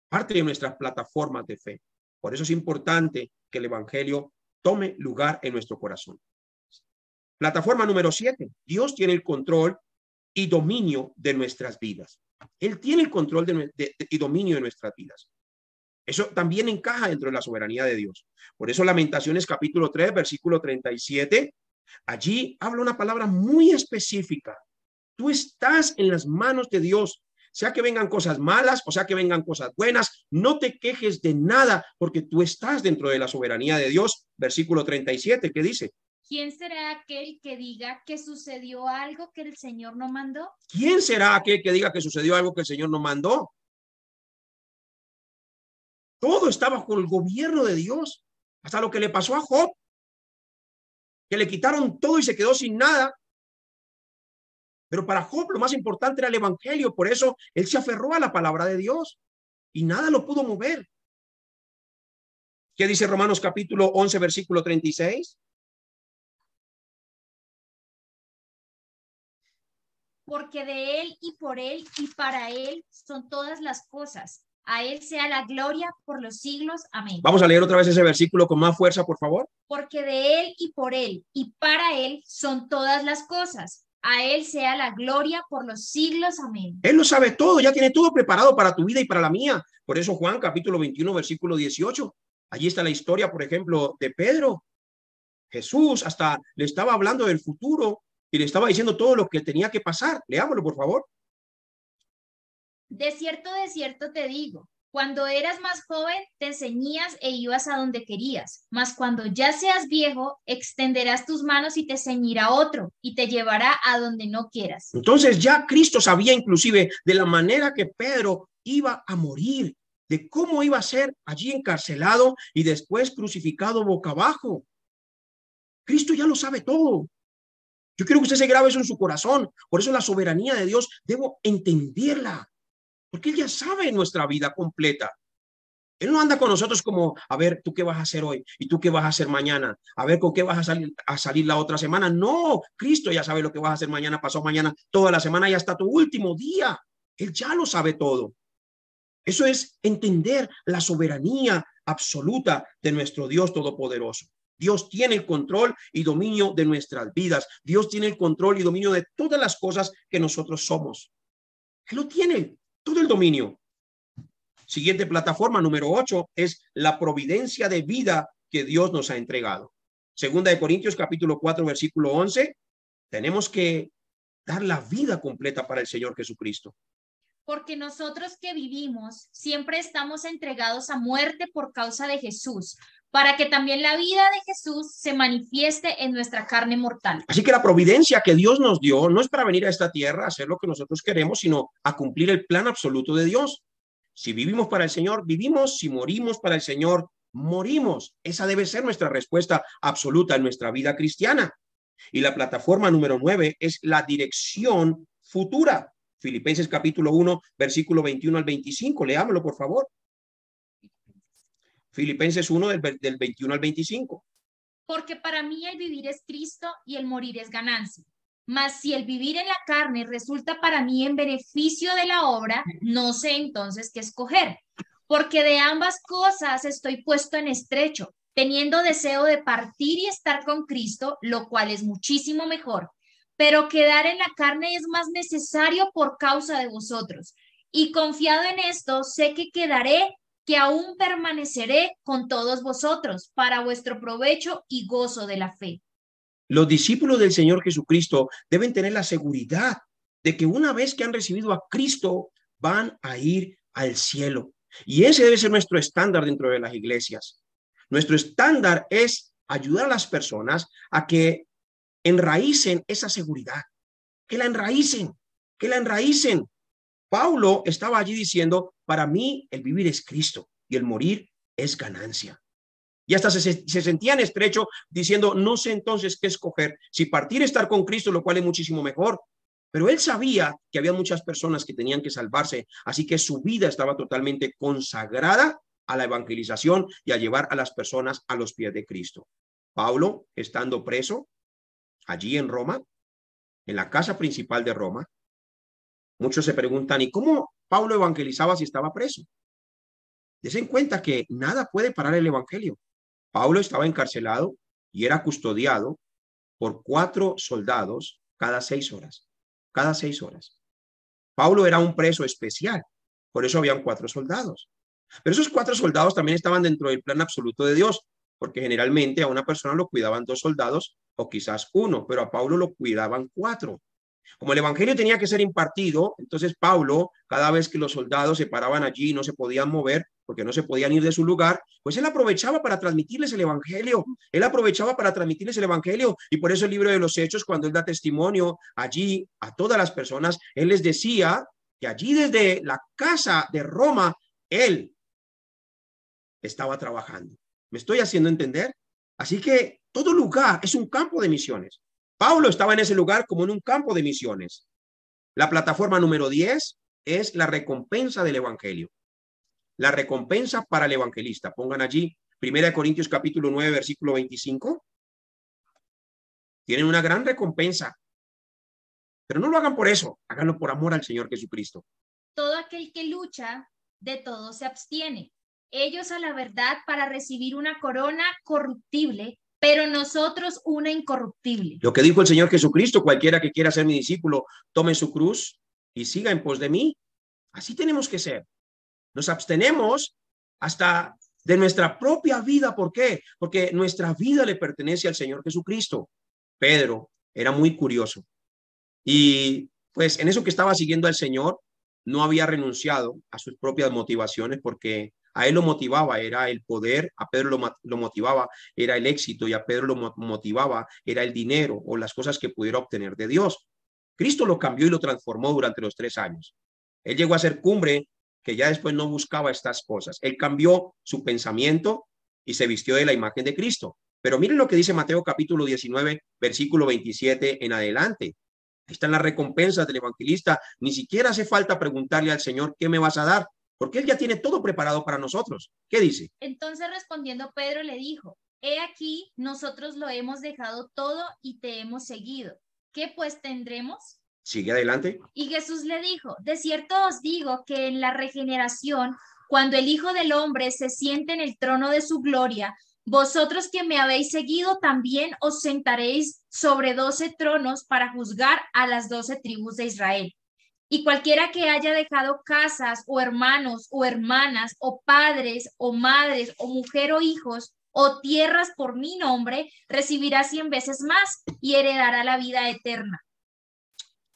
parte de nuestras plataformas de fe. Por eso es importante que el evangelio tome lugar en nuestro corazón. Plataforma número 7. Dios tiene el control y dominio de nuestras vidas. Él tiene el control y dominio de nuestras vidas. Eso también encaja dentro de la soberanía de Dios. Por eso Lamentaciones capítulo 3, versículo 37, allí habla una palabra muy específica. Tú estás en las manos de Dios. Sea que vengan cosas malas o sea que vengan cosas buenas, no te quejes de nada porque tú estás dentro de la soberanía de Dios. Versículo 37, ¿qué dice? ¿Quién será aquel que diga que sucedió algo que el Señor no mandó? ¿Quién será aquel que diga que sucedió algo que el Señor no mandó? Todo está bajo el gobierno de Dios. Hasta lo que le pasó a Job, que le quitaron todo y se quedó sin nada. Pero para Job lo más importante era el evangelio. Por eso él se aferró a la palabra de Dios y nada lo pudo mover. ¿Qué dice Romanos capítulo 11, versículo 36? Porque de Él y por Él y para Él son todas las cosas. A Él sea la gloria por los siglos. Amén. Vamos a leer otra vez ese versículo con más fuerza, por favor. Porque de Él y por Él y para Él son todas las cosas. A Él sea la gloria por los siglos. Amén. Él lo sabe todo, ya tiene todo preparado para tu vida y para la mía. Por eso Juan capítulo 21, versículo 18. Allí está la historia, por ejemplo, de Pedro. Jesús hasta le estaba hablando del futuro y le estaba diciendo todo lo que tenía que pasar. Leámoslo, por favor. De cierto te digo, cuando eras más joven te ceñías e ibas a donde querías, mas cuando ya seas viejo extenderás tus manos y te ceñirá otro y te llevará a donde no quieras. Entonces ya Cristo sabía inclusive de la manera que Pedro iba a morir, de cómo iba a ser allí encarcelado y después crucificado boca abajo. Cristo ya lo sabe todo. Yo quiero que usted se grabe eso en su corazón. Por eso la soberanía de Dios debo entenderla, porque Él ya sabe nuestra vida completa. Él no anda con nosotros como: a ver, ¿tú qué vas a hacer hoy? ¿Y tú qué vas a hacer mañana? A ver, ¿con qué vas a salir la otra semana? No, Cristo ya sabe lo que vas a hacer mañana, pasado mañana, toda la semana y hasta tu último día. Él ya lo sabe todo. Eso es entender la soberanía absoluta de nuestro Dios todopoderoso. Dios tiene el control y dominio de nuestras vidas. Dios tiene el control y dominio de todas las cosas que nosotros somos. Él lo tiene, todo el dominio. Siguiente plataforma, número 8, es la providencia de vida que Dios nos ha entregado. Segunda de Corintios capítulo 4, versículo 11. Tenemos que dar la vida completa para el Señor Jesucristo. Porque nosotros que vivimos siempre estamos entregados a muerte por causa de Jesús, para que también la vida de Jesús se manifieste en nuestra carne mortal. Así que la providencia que Dios nos dio no es para venir a esta tierra a hacer lo que nosotros queremos, sino a cumplir el plan absoluto de Dios. Si vivimos para el Señor, vivimos. Si morimos para el Señor, morimos. Esa debe ser nuestra respuesta absoluta en nuestra vida cristiana. Y la plataforma número 9 es la dirección futura. Filipenses capítulo 1, versículo 21 al 25. Leámoslo, por favor. Filipenses 1 del 21 al 25. Porque para mí el vivir es Cristo y el morir es ganancia. Mas si el vivir en la carne resulta para mí en beneficio de la obra, no sé entonces qué escoger. Porque de ambas cosas estoy puesto en estrecho, teniendo deseo de partir y estar con Cristo, lo cual es muchísimo mejor. Pero quedar en la carne es más necesario por causa de vosotros. Y confiado en esto, sé que quedaré, que aún permaneceré con todos vosotros para vuestro provecho y gozo de la fe. Los discípulos del Señor Jesucristo deben tener la seguridad de que una vez que han recibido a Cristo, van a ir al cielo. Y ese debe ser nuestro estándar dentro de las iglesias. Nuestro estándar es ayudar a las personas a que enraícen esa seguridad, que la enraícen. Pablo estaba allí diciendo, para mí el vivir es Cristo y el morir es ganancia. Y hasta se sentían estrecho diciendo, no sé entonces qué escoger, si partir estar con Cristo, lo cual es muchísimo mejor. Pero él sabía que había muchas personas que tenían que salvarse, así que su vida estaba totalmente consagrada a la evangelización y a llevar a las personas a los pies de Cristo. Pablo, estando preso allí en Roma, en la casa principal de Roma, muchos se preguntan, ¿y cómo Pablo evangelizaba si estaba preso? Des en cuenta que nada puede parar el evangelio. Pablo estaba encarcelado y era custodiado por 4 soldados cada 6 horas. Cada 6 horas. Pablo era un preso especial, por eso habían 4 soldados. Pero esos 4 soldados también estaban dentro del plan absoluto de Dios, porque generalmente a una persona lo cuidaban 2 soldados o quizás 1, pero a Pablo lo cuidaban 4. Como el evangelio tenía que ser impartido, entonces Pablo, cada vez que los soldados se paraban allí y no se podían mover, porque no se podían ir de su lugar, pues él aprovechaba para transmitirles el evangelio. Él aprovechaba para transmitirles el evangelio. Y por eso el libro de los Hechos, cuando él da testimonio allí a todas las personas, él les decía que allí desde la casa de Roma, él estaba trabajando. ¿Me estoy haciendo entender? Así que todo lugar es un campo de misiones. Pablo estaba en ese lugar como en un campo de misiones. La plataforma número 10 es la recompensa del evangelio. La recompensa para el evangelista. Pongan allí 1 Corintios capítulo 9, versículo 25. Tienen una gran recompensa. Pero no lo hagan por eso, háganlo por amor al Señor Jesucristo. Todo aquel que lucha, de todo se abstiene. Ellos a la verdad para recibir una corona corruptible, pero nosotros una incorruptible. Lo que dijo el Señor Jesucristo, cualquiera que quiera ser mi discípulo, tome su cruz y siga en pos de mí. Así tenemos que ser. Nos abstenemos hasta de nuestra propia vida. ¿Por qué? Porque nuestra vida le pertenece al Señor Jesucristo. Pedro era muy curioso. Y pues en eso que estaba siguiendo al Señor, no había renunciado a sus propias motivaciones porque a él lo motivaba, era el poder, a Pedro lo motivaba, era el éxito y a Pedro lo motivaba, era el dinero o las cosas que pudiera obtener de Dios. Cristo lo cambió y lo transformó durante los 3 años. Él llegó a ser cumbre que ya después no buscaba estas cosas. Él cambió su pensamiento y se vistió de la imagen de Cristo. Pero miren lo que dice Mateo capítulo 19, versículo 27 en adelante. Ahí están las recompensas del evangelista. Ni siquiera hace falta preguntarle al Señor, ¿qué me vas a dar? Porque Él ya tiene todo preparado para nosotros. ¿Qué dice? Entonces respondiendo Pedro le dijo, he aquí, nosotros lo hemos dejado todo y te hemos seguido. ¿Qué pues tendremos? Sigue adelante. Y Jesús le dijo, de cierto os digo que en la regeneración, cuando el Hijo del Hombre se siente en el trono de su gloria, vosotros que me habéis seguido también os sentaréis sobre 12 tronos para juzgar a las 12 tribus de Israel. Y cualquiera que haya dejado casas o hermanos o hermanas o padres o madres o mujer o hijos o tierras por mi nombre, recibirá 100 veces más y heredará la vida eterna.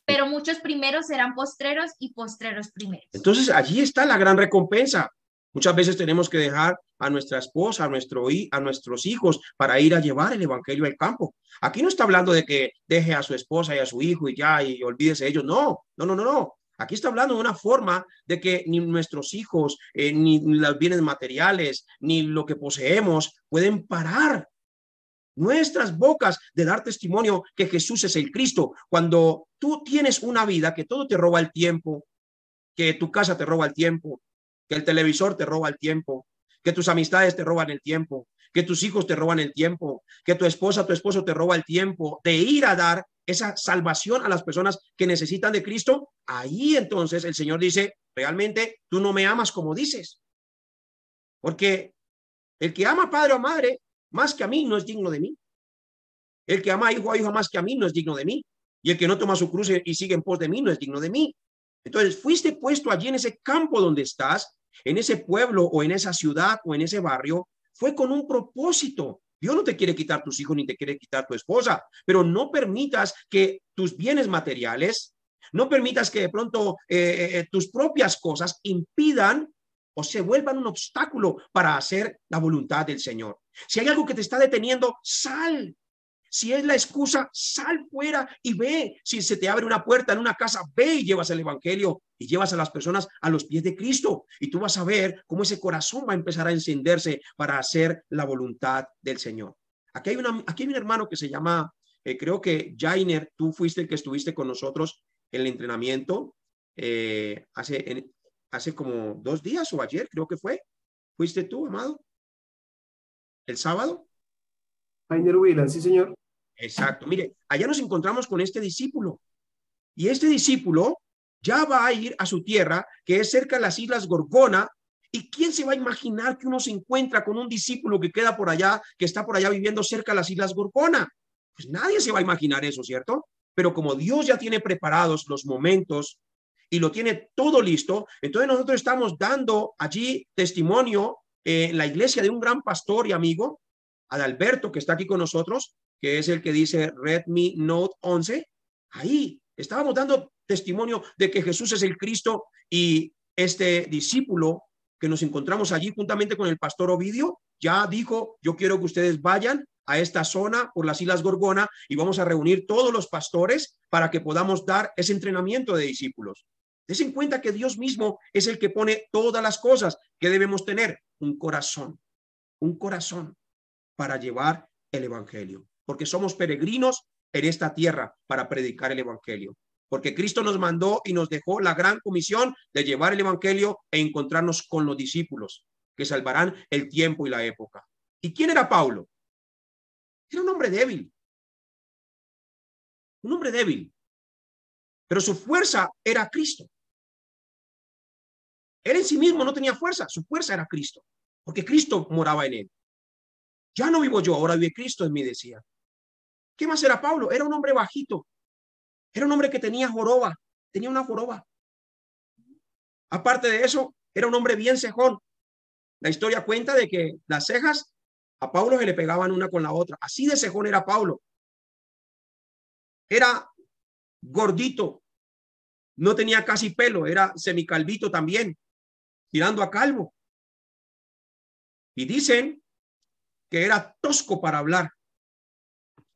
Pero muchos primeros serán postreros y postreros primeros. Entonces allí está la gran recompensa. Muchas veces tenemos que dejar a nuestra esposa, a nuestros hijos para ir a llevar el evangelio al campo. Aquí no está hablando de que deje a su esposa y a su hijo y ya y olvídese de ellos. No. Aquí está hablando de una forma de que ni nuestros hijos, ni los bienes materiales, ni lo que poseemos pueden parar nuestras bocas de dar testimonio que Jesús es el Cristo. Cuando tú tienes una vida que todo te roba el tiempo, que tu casa te roba el tiempo, que el televisor te roba el tiempo, que tus amistades te roban el tiempo, que tus hijos te roban el tiempo, que tu esposa, tu esposo te roba el tiempo de ir a dar esa salvación a las personas que necesitan de Cristo, ahí entonces el Señor dice, realmente tú no me amas como dices. Porque el que ama padre o madre más que a mí no es digno de mí. El que ama hijo o hija más que a mí no es digno de mí. Y el que no toma su cruz y sigue en pos de mí no es digno de mí. Entonces fuiste puesto allí en ese campo donde estás, en ese pueblo o en esa ciudad o en ese barrio, fue con un propósito. Dios no te quiere quitar tus hijos ni te quiere quitar tu esposa, pero no permitas que tus bienes materiales, no permitas que de pronto tus propias cosas impidan o se vuelvan un obstáculo para hacer la voluntad del Señor. Si hay algo que te está deteniendo, sal. Si es la excusa, sal fuera y ve. Si se te abre una puerta en una casa, ve y llevas el evangelio y llevas a las personas a los pies de Cristo. Y tú vas a ver cómo ese corazón va a empezar a encenderse para hacer la voluntad del Señor. Aquí hay un hermano que se llama, creo que Jainer, tú fuiste el que estuviste con nosotros en el entrenamiento hace como 2 días o ayer, creo que fue. ¿Fuiste tú, amado? ¿El sábado? Jainer Huila, sí, señor. Exacto. Mire, allá nos encontramos con este discípulo. Y este discípulo ya va a ir a su tierra, que es cerca de las Islas Gorgona. ¿Y quién se va a imaginar que uno se encuentra con un discípulo que queda por allá, que está por allá viviendo cerca de las Islas Gorgona? Pues nadie se va a imaginar eso, ¿cierto? Pero como Dios ya tiene preparados los momentos y lo tiene todo listo, entonces nosotros estamos dando allí testimonio en la iglesia de un gran pastor y amigo, Adalberto, que está aquí con nosotros, que es el que dice Redmi Note 11. Ahí estábamos dando testimonio de que Jesús es el Cristo, y este discípulo que nos encontramos allí juntamente con el pastor Ovidio ya dijo: yo quiero que ustedes vayan a esta zona por las Islas Gorgona y vamos a reunir todos los pastores para que podamos dar ese entrenamiento de discípulos. Des en cuenta que Dios mismo es el que pone todas las cosas que debemos tener. Un corazón para llevar el evangelio, porque somos peregrinos en esta tierra para predicar el evangelio, porque Cristo nos mandó y nos dejó la gran comisión de llevar el evangelio e encontrarnos con los discípulos que salvarán el tiempo y la época. ¿Y quién era Pablo? Era un hombre débil, pero su fuerza era Cristo. Él en sí mismo no tenía fuerza, su fuerza era Cristo, porque Cristo moraba en él. Ya no vivo yo, ahora vive Cristo en mí, decía. ¿Qué más era Pablo? Era un hombre bajito, era un hombre que tenía una joroba. Aparte de eso, era un hombre bien cejón. La historia cuenta de que las cejas a Pablo se le pegaban una con la otra. Así de cejón era Pablo. Era gordito, no tenía casi pelo, era semicalvito también, tirando a calvo. Y dicen que era tosco para hablar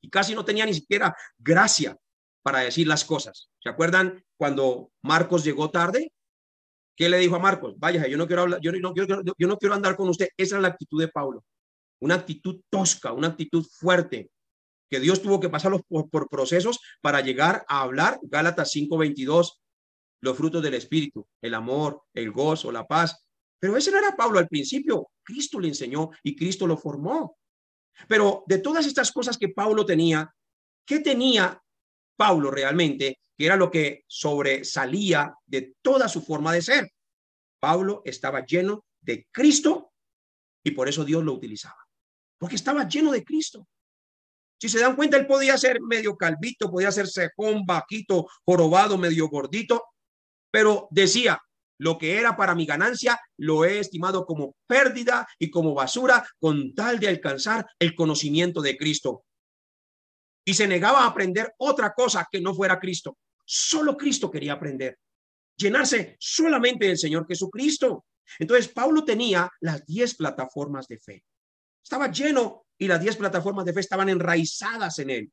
y casi no tenía ni siquiera gracia para decir las cosas. ¿Se acuerdan cuando Marcos llegó tarde? ¿Qué le dijo a Marcos? Vaya, yo no quiero hablar, yo no quiero andar con usted. Esa es la actitud de Pablo, una actitud tosca, una actitud fuerte, que Dios tuvo que pasar por procesos para llegar a hablar. Gálatas 5:22, los frutos del Espíritu, el amor, el gozo, la paz. Pero ese no era Pablo al principio. Cristo le enseñó y Cristo lo formó. Pero de todas estas cosas que Pablo tenía, ¿qué tenía Pablo realmente? Que era lo que sobresalía de toda su forma de ser. Pablo estaba lleno de Cristo y por eso Dios lo utilizaba, porque estaba lleno de Cristo. Si se dan cuenta, él podía ser medio calvito, podía ser cejón, vaquito, jorobado, medio gordito, pero decía: lo que era para mi ganancia lo he estimado como pérdida y como basura con tal de alcanzar el conocimiento de Cristo. Y se negaba a aprender otra cosa que no fuera Cristo. Solo Cristo quería aprender, llenarse solamente del Señor Jesucristo. Entonces Pablo tenía las 10 plataformas de fe. Estaba lleno y las 10 plataformas de fe estaban enraizadas en él.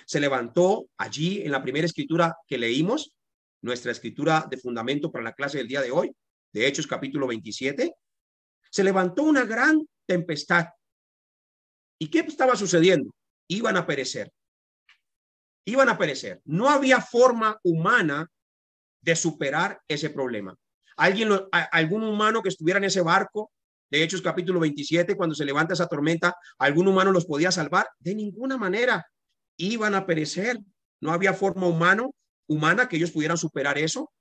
Se levantó allí en la primera escritura que leímos, nuestra escritura de fundamento para la clase del día de hoy, de Hechos capítulo 27. Se levantó una gran tempestad. ¿Y qué estaba sucediendo? Iban a perecer. No había forma humana de superar ese problema. Algún humano que estuviera en ese barco de Hechos capítulo 27, cuando se levanta esa tormenta, ¿algún humano los podía salvar? De ninguna manera. Iban a perecer. No había forma humana que ellos pudieran superar eso,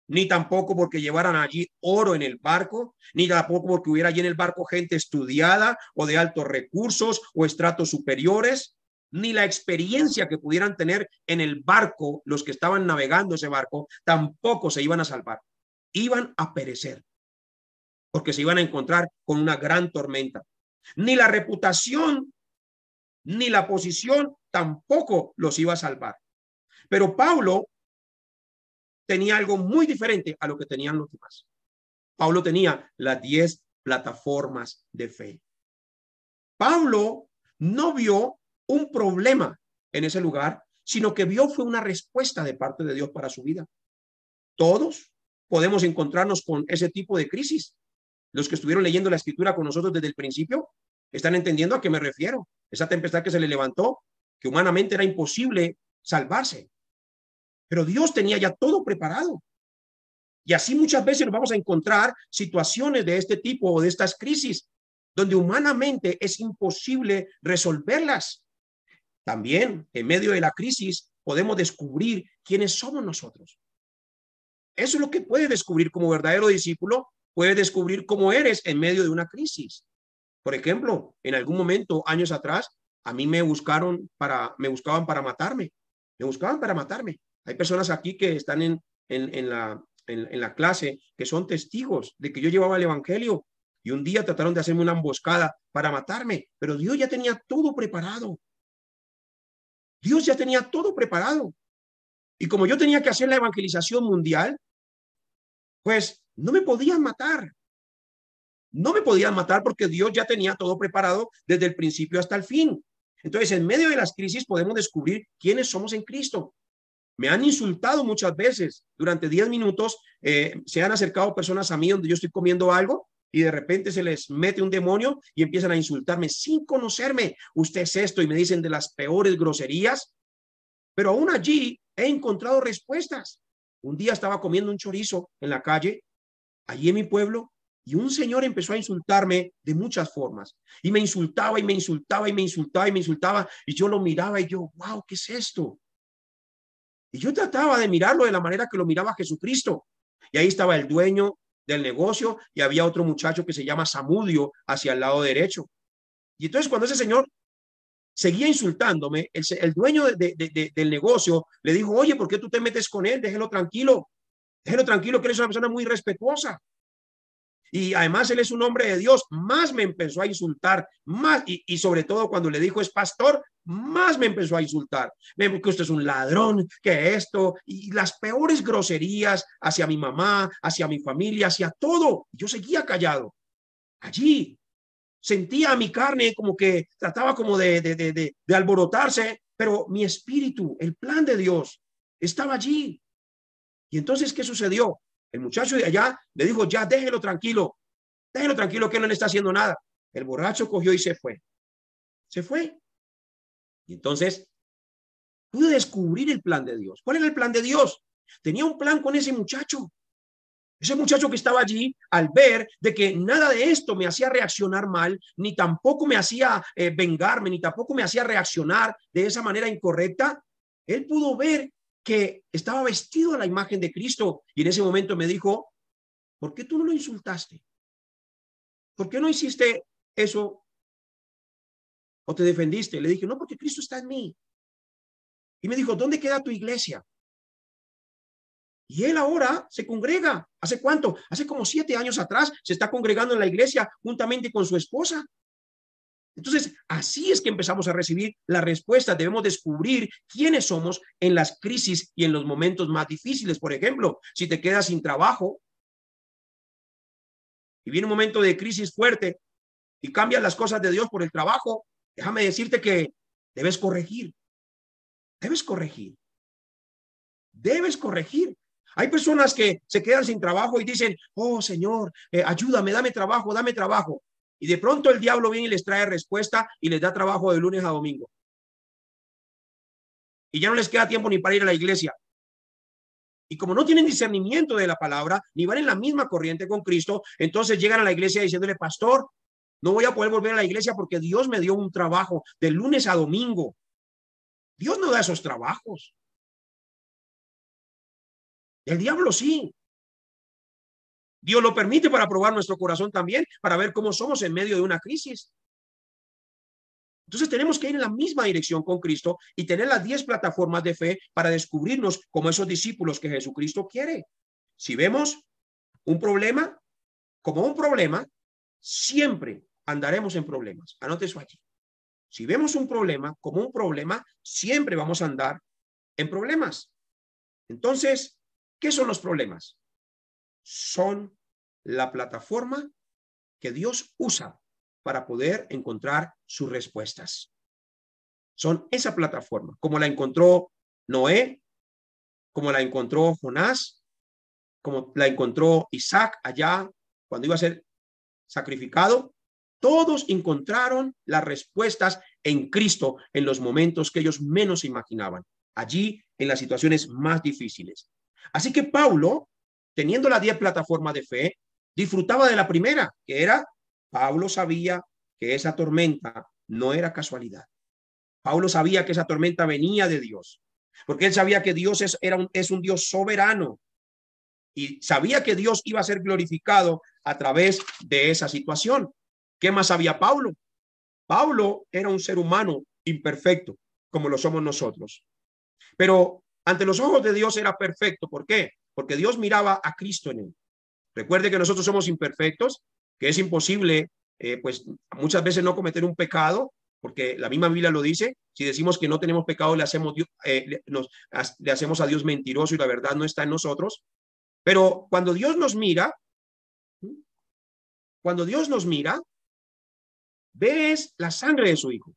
ni tampoco porque llevaran allí oro en el barco, ni tampoco porque hubiera allí en el barco gente estudiada o de altos recursos o estratos superiores, ni la experiencia que pudieran tener en el barco los que estaban navegando ese barco, tampoco se iban a salvar. Iban a perecer porque se iban a encontrar con una gran tormenta. Ni la reputación ni la posición tampoco los iba a salvar. Pero Pablo tenía algo muy diferente a lo que tenían los demás. Pablo tenía las 10 plataformas de fe. Pablo no vio un problema en ese lugar, sino que vio fue una respuesta de parte de Dios para su vida. Todos podemos encontrarnos con ese tipo de crisis. Los que estuvieron leyendo la escritura con nosotros desde el principio están entendiendo a qué me refiero. Esa tempestad que se le levantó, que humanamente era imposible salvarse, pero Dios tenía ya todo preparado. Y así muchas veces nos vamos a encontrar situaciones de este tipo o de estas crisis donde humanamente es imposible resolverlas. También en medio de la crisis podemos descubrir quiénes somos nosotros. Eso es lo que puedes descubrir como verdadero discípulo. Puedes descubrir cómo eres en medio de una crisis. Por ejemplo, en algún momento, años atrás, a mí me buscaban para matarme. Me buscaban para matarme. Hay personas aquí que están en la clase que son testigos de que yo llevaba el evangelio y un día trataron de hacerme una emboscada para matarme, pero Dios ya tenía todo preparado. Dios ya tenía todo preparado. Y como yo tenía que hacer la evangelización mundial, pues no me podían matar. No me podían matar porque Dios ya tenía todo preparado desde el principio hasta el fin. Entonces, en medio de las crisis podemos descubrir quiénes somos en Cristo. Me han insultado muchas veces. Durante 10 minutos se han acercado personas a mí donde yo estoy comiendo algo y de repente se les mete un demonio y empiezan a insultarme sin conocerme. Usted es esto y me dicen de las peores groserías. Pero aún allí he encontrado respuestas. Un día estaba comiendo un chorizo en la calle, allí en mi pueblo, y un señor empezó a insultarme de muchas formas. Y me insultaba y me insultaba y me insultaba y me insultaba. Y yo lo miraba y yo, wow, ¿qué es esto? Y yo trataba de mirarlo de la manera que lo miraba Jesucristo. Y ahí estaba el dueño del negocio y había otro muchacho que se llama Samudio hacia el lado derecho. Y entonces cuando ese señor seguía insultándome, el dueño del negocio le dijo, oye, ¿por qué tú te metes con él? Déjelo tranquilo, que él es una persona muy respetuosa. Y además él es un hombre de Dios. Más me empezó a insultar, más, y sobre todo cuando le dijo es pastor, más me empezó a insultar. Que usted es un ladrón, que esto, y las peores groserías hacia mi mamá, hacia mi familia, hacia todo. Yo seguía callado. Allí sentía mi carne como que trataba como de alborotarse, pero mi espíritu, el plan de Dios, estaba allí. Y entonces, ¿qué sucedió? El muchacho de allá le dijo, ya déjelo tranquilo que él no le está haciendo nada. El borracho cogió y se fue. Se fue. Y entonces pude descubrir el plan de Dios. ¿Cuál era el plan de Dios? Tenía un plan con ese muchacho. Ese muchacho que estaba allí, al ver de que nada de esto me hacía reaccionar mal, ni tampoco me hacía vengarme, ni tampoco me hacía reaccionar de esa manera incorrecta, él pudo ver que estaba vestido a la imagen de Cristo. Y en ese momento me dijo, ¿por qué tú no lo insultaste? ¿Por qué no hiciste eso o te defendiste? Le dije, no, porque Cristo está en mí. Y me dijo, ¿dónde queda tu iglesia? Y él ahora se congrega. ¿Hace cuánto? Hace como 7 años atrás se está congregando en la iglesia juntamente con su esposa. Entonces, así es que empezamos a recibir la respuesta. Debemos descubrir quiénes somos en las crisis y en los momentos más difíciles. Por ejemplo, si te quedas sin trabajo y viene un momento de crisis fuerte y cambias las cosas de Dios por el trabajo, déjame decirte que debes corregir. Debes corregir. Debes corregir. Hay personas que se quedan sin trabajo y dicen, oh Señor, ayúdame, dame trabajo, dame trabajo. Y de pronto el diablo viene y les trae respuesta y les da trabajo de lunes a domingo. Y ya no les queda tiempo ni para ir a la iglesia. Y como no tienen discernimiento de la palabra, ni van en la misma corriente con Cristo, entonces llegan a la iglesia diciéndole, pastor, no voy a poder volver a la iglesia porque Dios me dio un trabajo de lunes a domingo. Dios no da esos trabajos. El diablo sí. Dios lo permite para probar nuestro corazón también, para ver cómo somos en medio de una crisis. Entonces tenemos que ir en la misma dirección con Cristo y tener las 10 plataformas de fe para descubrirnos como esos discípulos que Jesucristo quiere. Si vemos un problema como un problema, siempre andaremos en problemas. Anote eso allí. Si vemos un problema como un problema, siempre vamos a andar en problemas. Entonces, ¿qué son los problemas? Son la plataforma que Dios usa para poder encontrar sus respuestas. son esa plataforma, como la encontró Noé, como la encontró Jonás, como la encontró Isaac allá cuando iba a ser sacrificado. Todos encontraron las respuestas en Cristo en los momentos que ellos menos imaginaban, allí en las situaciones más difíciles. Así que Pablo, teniendo las 10 plataformas de fe, disfrutaba de la primera, que era, Pablo sabía que esa tormenta no era casualidad. Pablo sabía que esa tormenta venía de Dios, porque él sabía que Dios es un Dios soberano y sabía que Dios iba a ser glorificado a través de esa situación. ¿Qué más sabía Pablo? Pablo era un ser humano imperfecto, como lo somos nosotros. Pero ante los ojos de Dios era perfecto. ¿Por qué? Porque Dios miraba a Cristo en él. Recuerde que nosotros somos imperfectos, que es imposible, pues muchas veces no cometer un pecado, porque la misma Biblia lo dice. Si decimos que no tenemos pecado, le hacemos a Dios mentiroso y la verdad no está en nosotros. Pero cuando Dios nos mira, ves la sangre de su Hijo.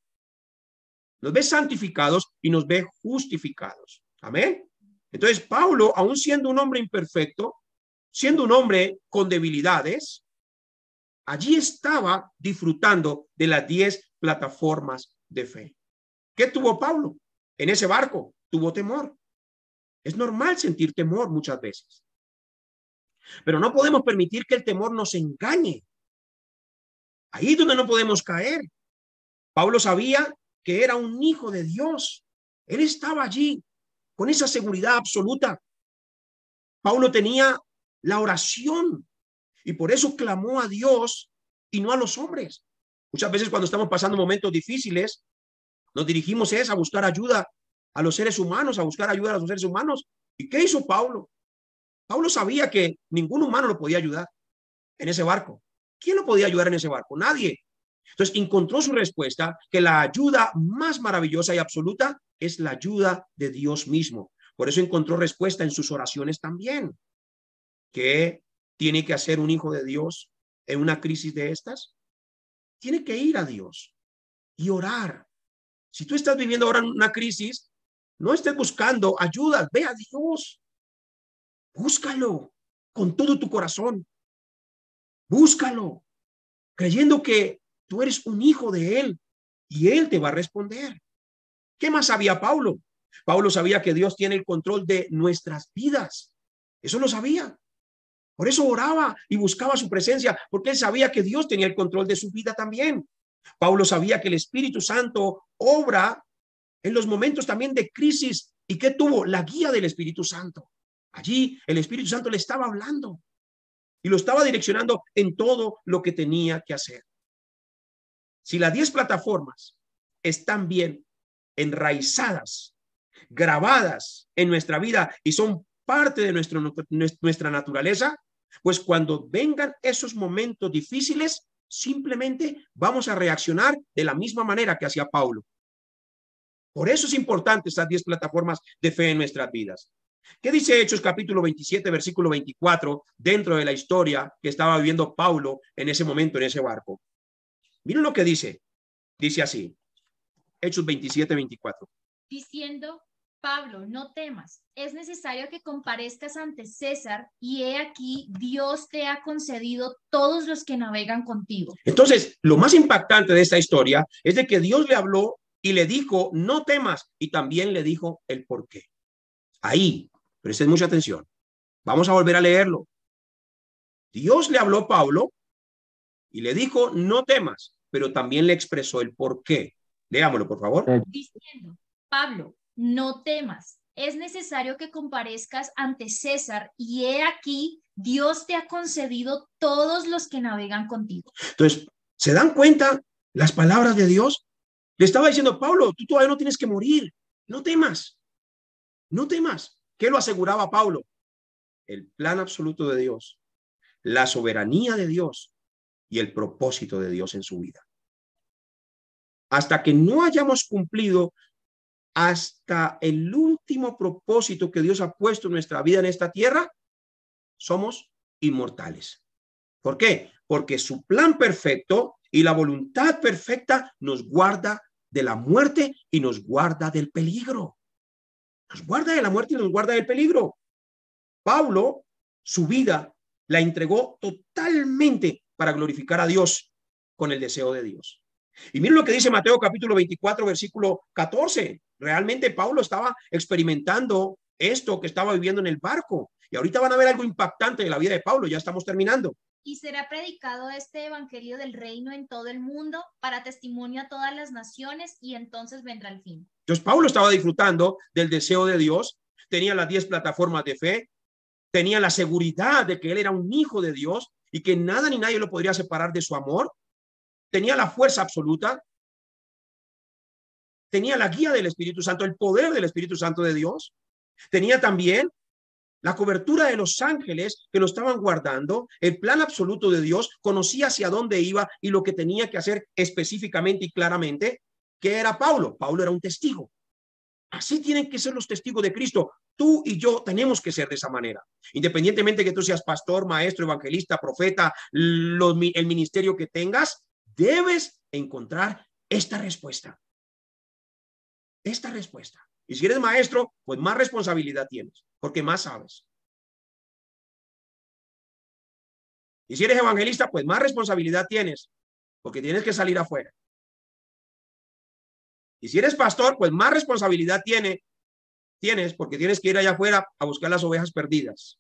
Nos ve santificados y nos ve justificados. Amén. Entonces, Pablo, aún siendo un hombre imperfecto, siendo un hombre con debilidades, allí estaba disfrutando de las 10 plataformas de fe. ¿Qué tuvo Pablo? En ese barco tuvo temor. Es normal sentir temor muchas veces. Pero no podemos permitir que el temor nos engañe. Ahí es donde no podemos caer. Pablo sabía que era un hijo de Dios. Él estaba allí con esa seguridad absoluta. Pablo tenía la oración y por eso clamó a Dios y no a los hombres. Muchas veces cuando estamos pasando momentos difíciles, nos dirigimos a buscar ayuda a los seres humanos, a buscar ayuda a los seres humanos. ¿Y qué hizo Pablo? Pablo sabía que ningún humano lo podía ayudar en ese barco. ¿Quién lo podía ayudar en ese barco? Nadie. Entonces encontró su respuesta, que la ayuda más maravillosa y absoluta es la ayuda de Dios mismo. Por eso encontró respuesta en sus oraciones también. ¿Qué tiene que hacer un hijo de Dios en una crisis de estas? Tiene que ir a Dios y orar. Si tú estás viviendo ahora una crisis, no estés buscando ayuda, ve a Dios. Búscalo con todo tu corazón. Búscalo, creyendo que tú eres un hijo de Él y Él te va a responder. ¿Qué más sabía Pablo? Pablo sabía que Dios tiene el control de nuestras vidas. Eso lo sabía. Por eso oraba y buscaba su presencia, porque él sabía que Dios tenía el control de su vida también. Pablo sabía que el Espíritu Santo obra en los momentos también de crisis. ¿Y qué tuvo? La guía del Espíritu Santo. Allí el Espíritu Santo le estaba hablando y lo estaba direccionando en todo lo que tenía que hacer. Si las 10 plataformas están bien enraizadas, grabadas en nuestra vida y son parte de nuestra naturaleza, pues cuando vengan esos momentos difíciles, simplemente vamos a reaccionar de la misma manera que hacía Pablo. Por eso es importante estas 10 plataformas de fe en nuestras vidas. ¿Qué dice Hechos capítulo 27, versículo 24, dentro de la historia que estaba viviendo Pablo en ese momento en ese barco? Miren lo que dice. Dice así, Hechos 27, 24. Diciendo: Pablo, no temas, es necesario que comparezcas ante César, y he aquí, Dios te ha concedido todos los que navegan contigo. Entonces, lo más impactante de esta historia es de que Dios le habló y le dijo, no temas, y también le dijo el por qué. Ahí, presten mucha atención. Vamos a volver a leerlo. Dios le habló a Pablo y le dijo, no temas, pero también le expresó el por qué. Leámoslo, por favor. Diciendo: Pablo, no temas, es necesario que comparezcas ante César, y he aquí, Dios te ha concedido todos los que navegan contigo. Entonces, ¿se dan cuenta las palabras de Dios? Le estaba diciendo, Pablo, tú todavía no tienes que morir, no temas, no temas. ¿Qué lo aseguraba Pablo? El plan absoluto de Dios, la soberanía de Dios y el propósito de Dios en su vida. Hasta que no hayamos cumplido hasta el último propósito que Dios ha puesto en nuestra vida en esta tierra, somos inmortales. ¿Por qué? Porque su plan perfecto y la voluntad perfecta nos guarda de la muerte y nos guarda del peligro. Nos guarda de la muerte y nos guarda del peligro. Pablo, su vida la entregó totalmente para glorificar a Dios con el deseo de Dios. Y miren lo que dice Mateo capítulo 24, versículo 14. Realmente Pablo estaba experimentando esto que estaba viviendo en el barco. Y ahorita van a ver algo impactante de la vida de Pablo. Ya estamos terminando. Y será predicado este evangelio del reino en todo el mundo para testimonio a todas las naciones, y entonces vendrá el fin. Entonces Pablo estaba disfrutando del deseo de Dios, tenía las 10 plataformas de fe, tenía la seguridad de que él era un hijo de Dios y que nada ni nadie lo podría separar de su amor, tenía la fuerza absoluta, tenía la guía del Espíritu Santo, el poder del Espíritu Santo de Dios, tenía también la cobertura de los ángeles que lo estaban guardando, el plan absoluto de Dios, conocía hacia dónde iba y lo que tenía que hacer específicamente y claramente. ¿Qué era Pablo? Pablo era un testigo. Así tienen que ser los testigos de Cristo. Tú y yo tenemos que ser de esa manera. Independientemente que tú seas pastor, maestro, evangelista, profeta, el ministerio que tengas, debes encontrar esta respuesta. Esta respuesta. Y si eres maestro, pues más responsabilidad tienes, porque más sabes. Y si eres evangelista, pues más responsabilidad tienes, porque tienes que salir afuera. Y si eres pastor, pues más responsabilidad tienes, porque tienes que ir allá afuera a buscar las ovejas perdidas.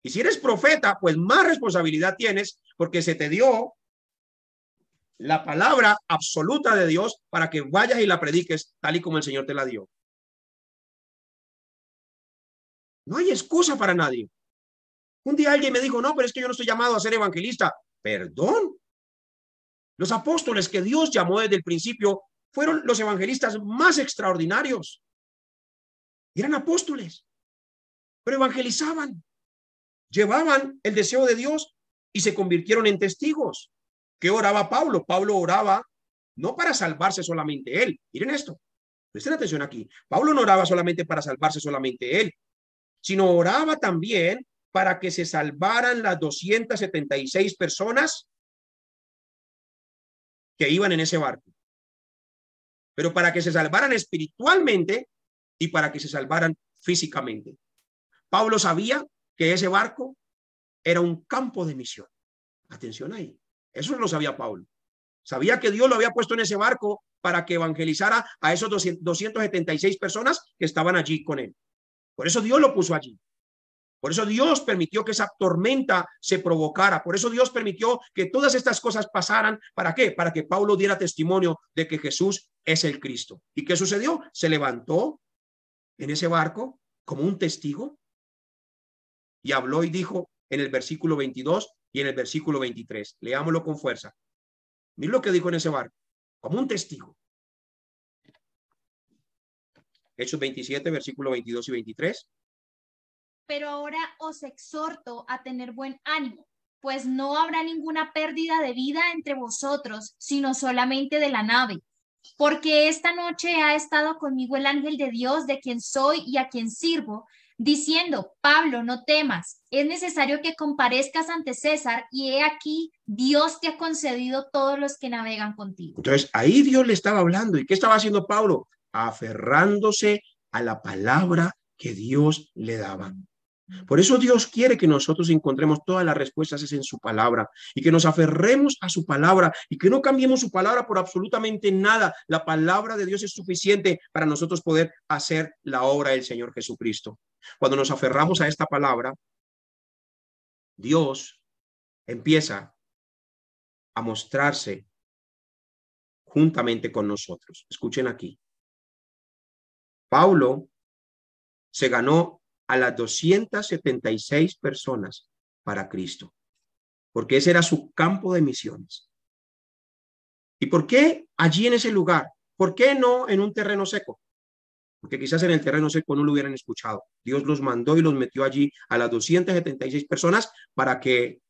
Y si eres profeta, pues más responsabilidad tienes, porque se te dio la palabra absoluta de Dios para que vayas y la prediques tal y como el Señor te la dio. No hay excusa para nadie. Un día alguien me dijo, no, pero es que yo no estoy llamado a ser evangelista. Perdón. Los apóstoles que Dios llamó desde el principio fueron los evangelistas más extraordinarios. Eran apóstoles, pero evangelizaban, llevaban el deseo de Dios y se convirtieron en testigos. ¿Qué oraba Pablo? Pablo oraba no para salvarse solamente él. Miren esto, presten atención aquí. Pablo no oraba solamente para salvarse solamente él, sino oraba también para que se salvaran las 276 personas que iban en ese barco, pero para que se salvaran espiritualmente y para que se salvaran físicamente. Pablo sabía que ese barco era un campo de misión. Atención ahí. Eso lo sabía Pablo. Sabía que Dios lo había puesto en ese barco para que evangelizara a esos 276 personas que estaban allí con él. Por eso Dios lo puso allí. Por eso Dios permitió que esa tormenta se provocara. Por eso Dios permitió que todas estas cosas pasaran. ¿Para qué? Para que Pablo diera testimonio de que Jesús es el Cristo. ¿Y qué sucedió? Se levantó en ese barco como un testigo y habló y dijo en el versículo 22 y en el versículo 23. Leámoslo con fuerza. Miren lo que dijo en ese barco, como un testigo. Hechos 27, versículo 22 y 23. Pero ahora os exhorto a tener buen ánimo, pues no habrá ninguna pérdida de vida entre vosotros, sino solamente de la nave. Porque esta noche ha estado conmigo el ángel de Dios, de quien soy y a quien sirvo, diciendo, Pablo, no temas, es necesario que comparezcas ante César, y he aquí, Dios te ha concedido todos los que navegan contigo. Entonces, ahí Dios le estaba hablando. ¿Y qué estaba haciendo Pablo? Aferrándose a la palabra que Dios le daba. Por eso Dios quiere que nosotros encontremos todas las respuestas en su palabra y que nos aferremos a su palabra y que no cambiemos su palabra por absolutamente nada. La palabra de Dios es suficiente para nosotros poder hacer la obra del Señor Jesucristo. Cuando nos aferramos a esta palabra, Dios empieza a mostrarse juntamente con nosotros. Escuchen aquí. Pablo se ganó a las 276 personas para Cristo, porque ese era su campo de misiones. ¿Y por qué allí en ese lugar? ¿Por qué no en un terreno seco? Porque quizás en el terreno seco no lo hubieran escuchado. Dios los mandó y los metió allí a las 276 personas para que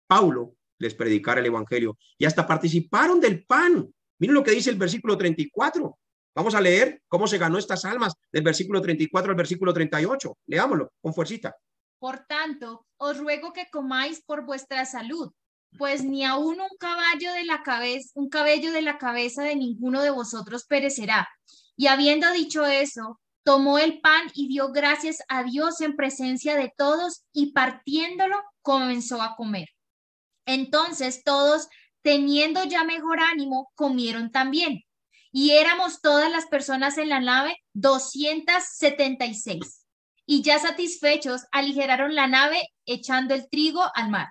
Pablo les predicara el evangelio. Y hasta participaron del pan. Miren lo que dice el versículo 34. Vamos a leer cómo se ganó estas almas del versículo 34 al versículo 38. Leámoslo con fuercita. Por tanto, os ruego que comáis por vuestra salud, pues ni aún un cabello de la cabeza de ninguno de vosotros perecerá. Y habiendo dicho eso, tomó el pan y dio gracias a Dios en presencia de todos y partiéndolo comenzó a comer. Entonces todos, teniendo ya mejor ánimo, comieron también. Y éramos todas las personas en la nave 276. Y ya satisfechos, aligeraron la nave echando el trigo al mar.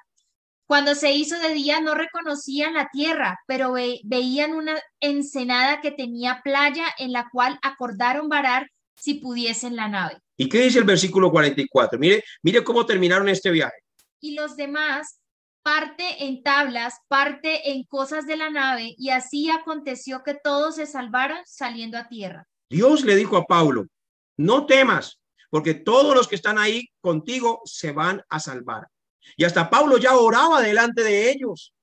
Cuando se hizo de día no reconocían la tierra, pero veían una ensenada que tenía playa en la cual acordaron varar si pudiesen la nave. ¿Y qué dice el versículo 44? Mire cómo terminaron este viaje. Y los demás, parte en tablas, parte en cosas de la nave, y así aconteció que todos se salvaron saliendo a tierra. Dios le dijo a Pablo, no temas, porque todos los que están ahí contigo se van a salvar. Y hasta Pablo ya oraba delante de ellos.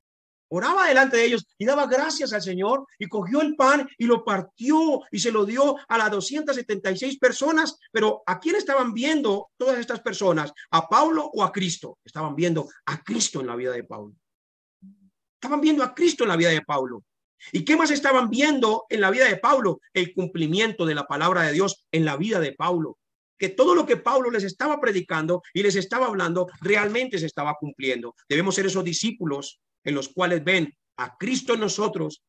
Oraba delante de ellos y daba gracias al Señor y cogió el pan y lo partió y se lo dio a las 276 personas. Pero ¿a quién estaban viendo todas estas personas? ¿A Pablo o a Cristo? Estaban viendo a Cristo en la vida de Pablo. Estaban viendo a Cristo en la vida de Pablo. ¿Y qué más estaban viendo en la vida de Pablo? El cumplimiento de la palabra de Dios en la vida de Pablo. Que todo lo que Pablo les estaba predicando y les estaba hablando realmente se estaba cumpliendo. Debemos ser esos discípulos en los cuales ven a Cristo en nosotros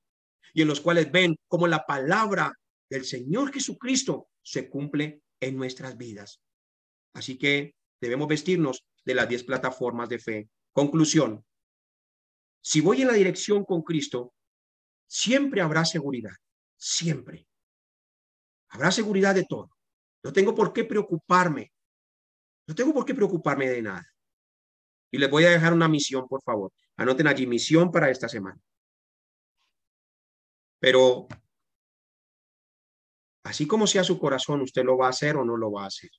y en los cuales ven cómo la palabra del Señor Jesucristo se cumple en nuestras vidas. Así que debemos vestirnos de las 10 plataformas de fe. Conclusión: si voy en la dirección con Cristo, siempre habrá seguridad, siempre. Habrá seguridad de todo. No tengo por qué preocuparme. No tengo por qué preocuparme de nada. Y les voy a dejar una misión, por favor. Anoten allí, misión para esta semana. Pero así como sea su corazón, ¿usted lo va a hacer o no lo va a hacer?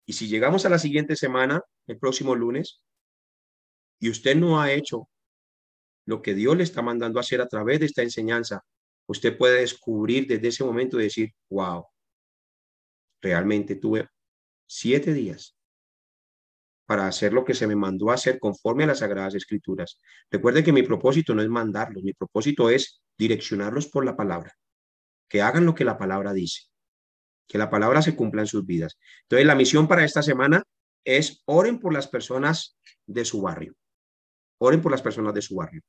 Y si llegamos a la siguiente semana, el próximo lunes, y usted no ha hecho lo que Dios le está mandando a hacer a través de esta enseñanza, usted puede descubrir desde ese momento y decir, wow, realmente tuve 7 días para hacer lo que se me mandó a hacer conforme a las Sagradas Escrituras. Recuerde que mi propósito no es mandarlos, mi propósito es direccionarlos por la palabra, que hagan lo que la palabra dice, que la palabra se cumpla en sus vidas. Entonces, la misión para esta semana es oren por las personas de su barrio. Oren por las personas de su barrio.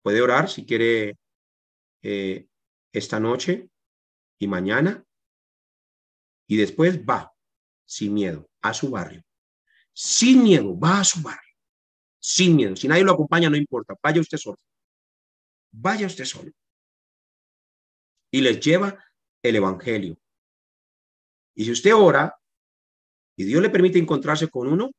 Puede orar si quiere esta noche y mañana, y después va sin miedo a su barrio. Sin miedo, va a su barrio. Sin miedo. Si nadie lo acompaña, no importa. Vaya usted solo. Vaya usted solo. Y les lleva el evangelio. Y si usted ora y Dios le permite encontrarse con uno,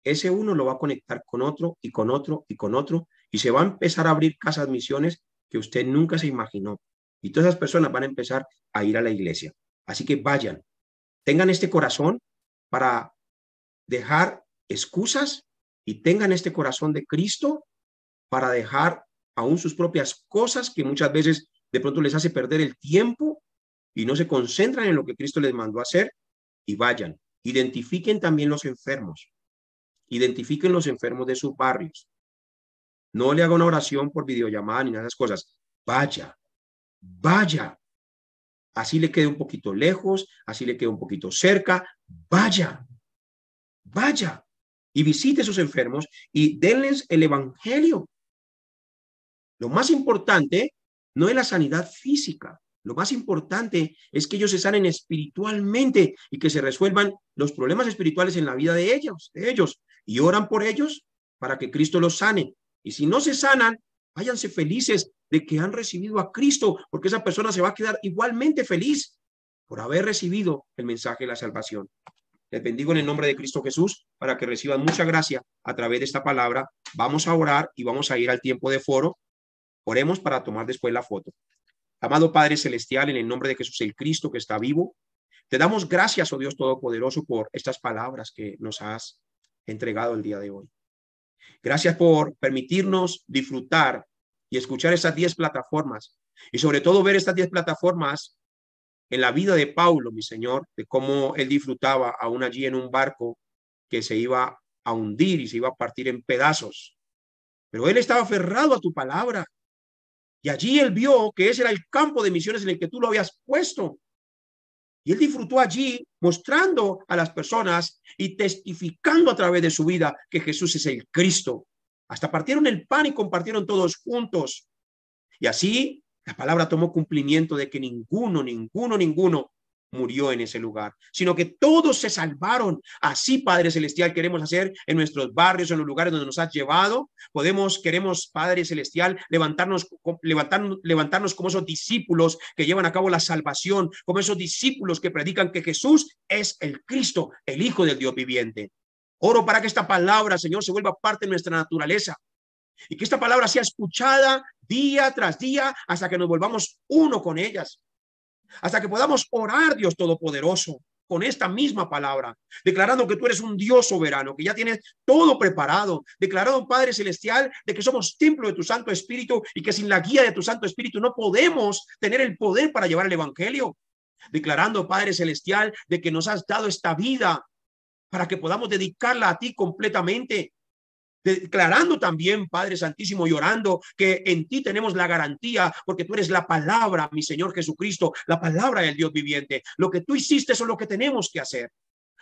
ese uno lo va a conectar con otro y con otro y con otro. Y se va a empezar a abrir casas misiones que usted nunca se imaginó. Y todas esas personas van a empezar a ir a la iglesia. Así que vayan. Tengan este corazón para dejar excusas y tengan este corazón de Cristo para dejar aún sus propias cosas que muchas veces de pronto les hace perder el tiempo y no se concentran en lo que Cristo les mandó a hacer, y vayan. Identifiquen también los enfermos. Identifiquen los enfermos de sus barrios. No le haga una oración por videollamada ni nada de esas cosas. Vaya, vaya. Así le quede un poquito lejos, así le quede un poquito cerca. Vaya, vaya y visite a esos enfermos y denles el evangelio. Lo más importante no es la sanidad física. Lo más importante es que ellos se sanen espiritualmente y que se resuelvan los problemas espirituales en la vida de ellos. Y oran por ellos para que Cristo los sane. Y si no se sanan, váyanse felices de que han recibido a Cristo, porque esa persona se va a quedar igualmente feliz por haber recibido el mensaje de la salvación. Les bendigo en el nombre de Cristo Jesús para que reciban mucha gracia a través de esta palabra. Vamos a orar y vamos a ir al tiempo de foro. Oremos para tomar después la foto. Amado Padre Celestial, en el nombre de Jesús el Cristo que está vivo, te damos gracias, oh Dios Todopoderoso, por estas palabras que nos has entregado el día de hoy. Gracias por permitirnos disfrutar y escuchar estas 10 plataformas y sobre todo ver estas 10 plataformas en la vida de Pablo, mi Señor, de cómo él disfrutaba aún allí en un barco que se iba a hundir y se iba a partir en pedazos. Pero él estaba aferrado a tu palabra. Y allí él vio que ese era el campo de misiones en el que tú lo habías puesto. Y él disfrutó allí mostrando a las personas y testificando a través de su vida que Jesús es el Cristo. Hasta partieron el pan y compartieron todos juntos. Y así la palabra tomó cumplimiento de que ninguno murió en ese lugar, sino que todos se salvaron. Así, Padre Celestial, queremos hacer en nuestros barrios, en los lugares donde nos has llevado. Queremos, Padre Celestial, levantarnos como esos discípulos que llevan a cabo la salvación, como esos discípulos que predican que Jesús es el Cristo, el Hijo del Dios viviente. Oro para que esta palabra, Señor, se vuelva parte de nuestra naturaleza y que esta palabra sea escuchada día tras día hasta que nos volvamos uno con ellas. Hasta que podamos orar, Dios Todopoderoso, con esta misma palabra, declarando que tú eres un Dios soberano, que ya tienes todo preparado, declarando, Padre Celestial, de que somos templo de tu Santo Espíritu y que sin la guía de tu Santo Espíritu no podemos tener el poder para llevar el Evangelio. Declarando, Padre Celestial, de que nos has dado esta vida para que podamos dedicarla a ti completamente. Declarando también, Padre Santísimo, y orando que en ti tenemos la garantía, porque tú eres la palabra, mi Señor Jesucristo, la palabra del Dios viviente. Lo que tú hiciste, eso es lo que tenemos que hacer.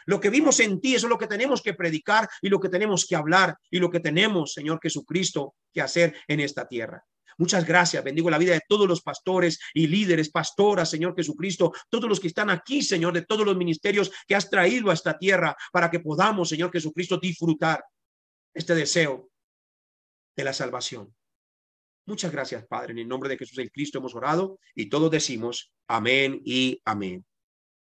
Lo que vimos en ti, eso es lo que tenemos que predicar y lo que tenemos que hablar y lo que tenemos, Señor Jesucristo, que hacer en esta tierra. Muchas gracias. Bendigo la vida de todos los pastores y líderes, pastoras, Señor Jesucristo, todos los que están aquí, Señor, de todos los ministerios que has traído a esta tierra para que podamos, Señor Jesucristo, disfrutar este deseo de la salvación. Muchas gracias, Padre. En el nombre de Jesús el Cristo hemos orado y todos decimos amén y amén.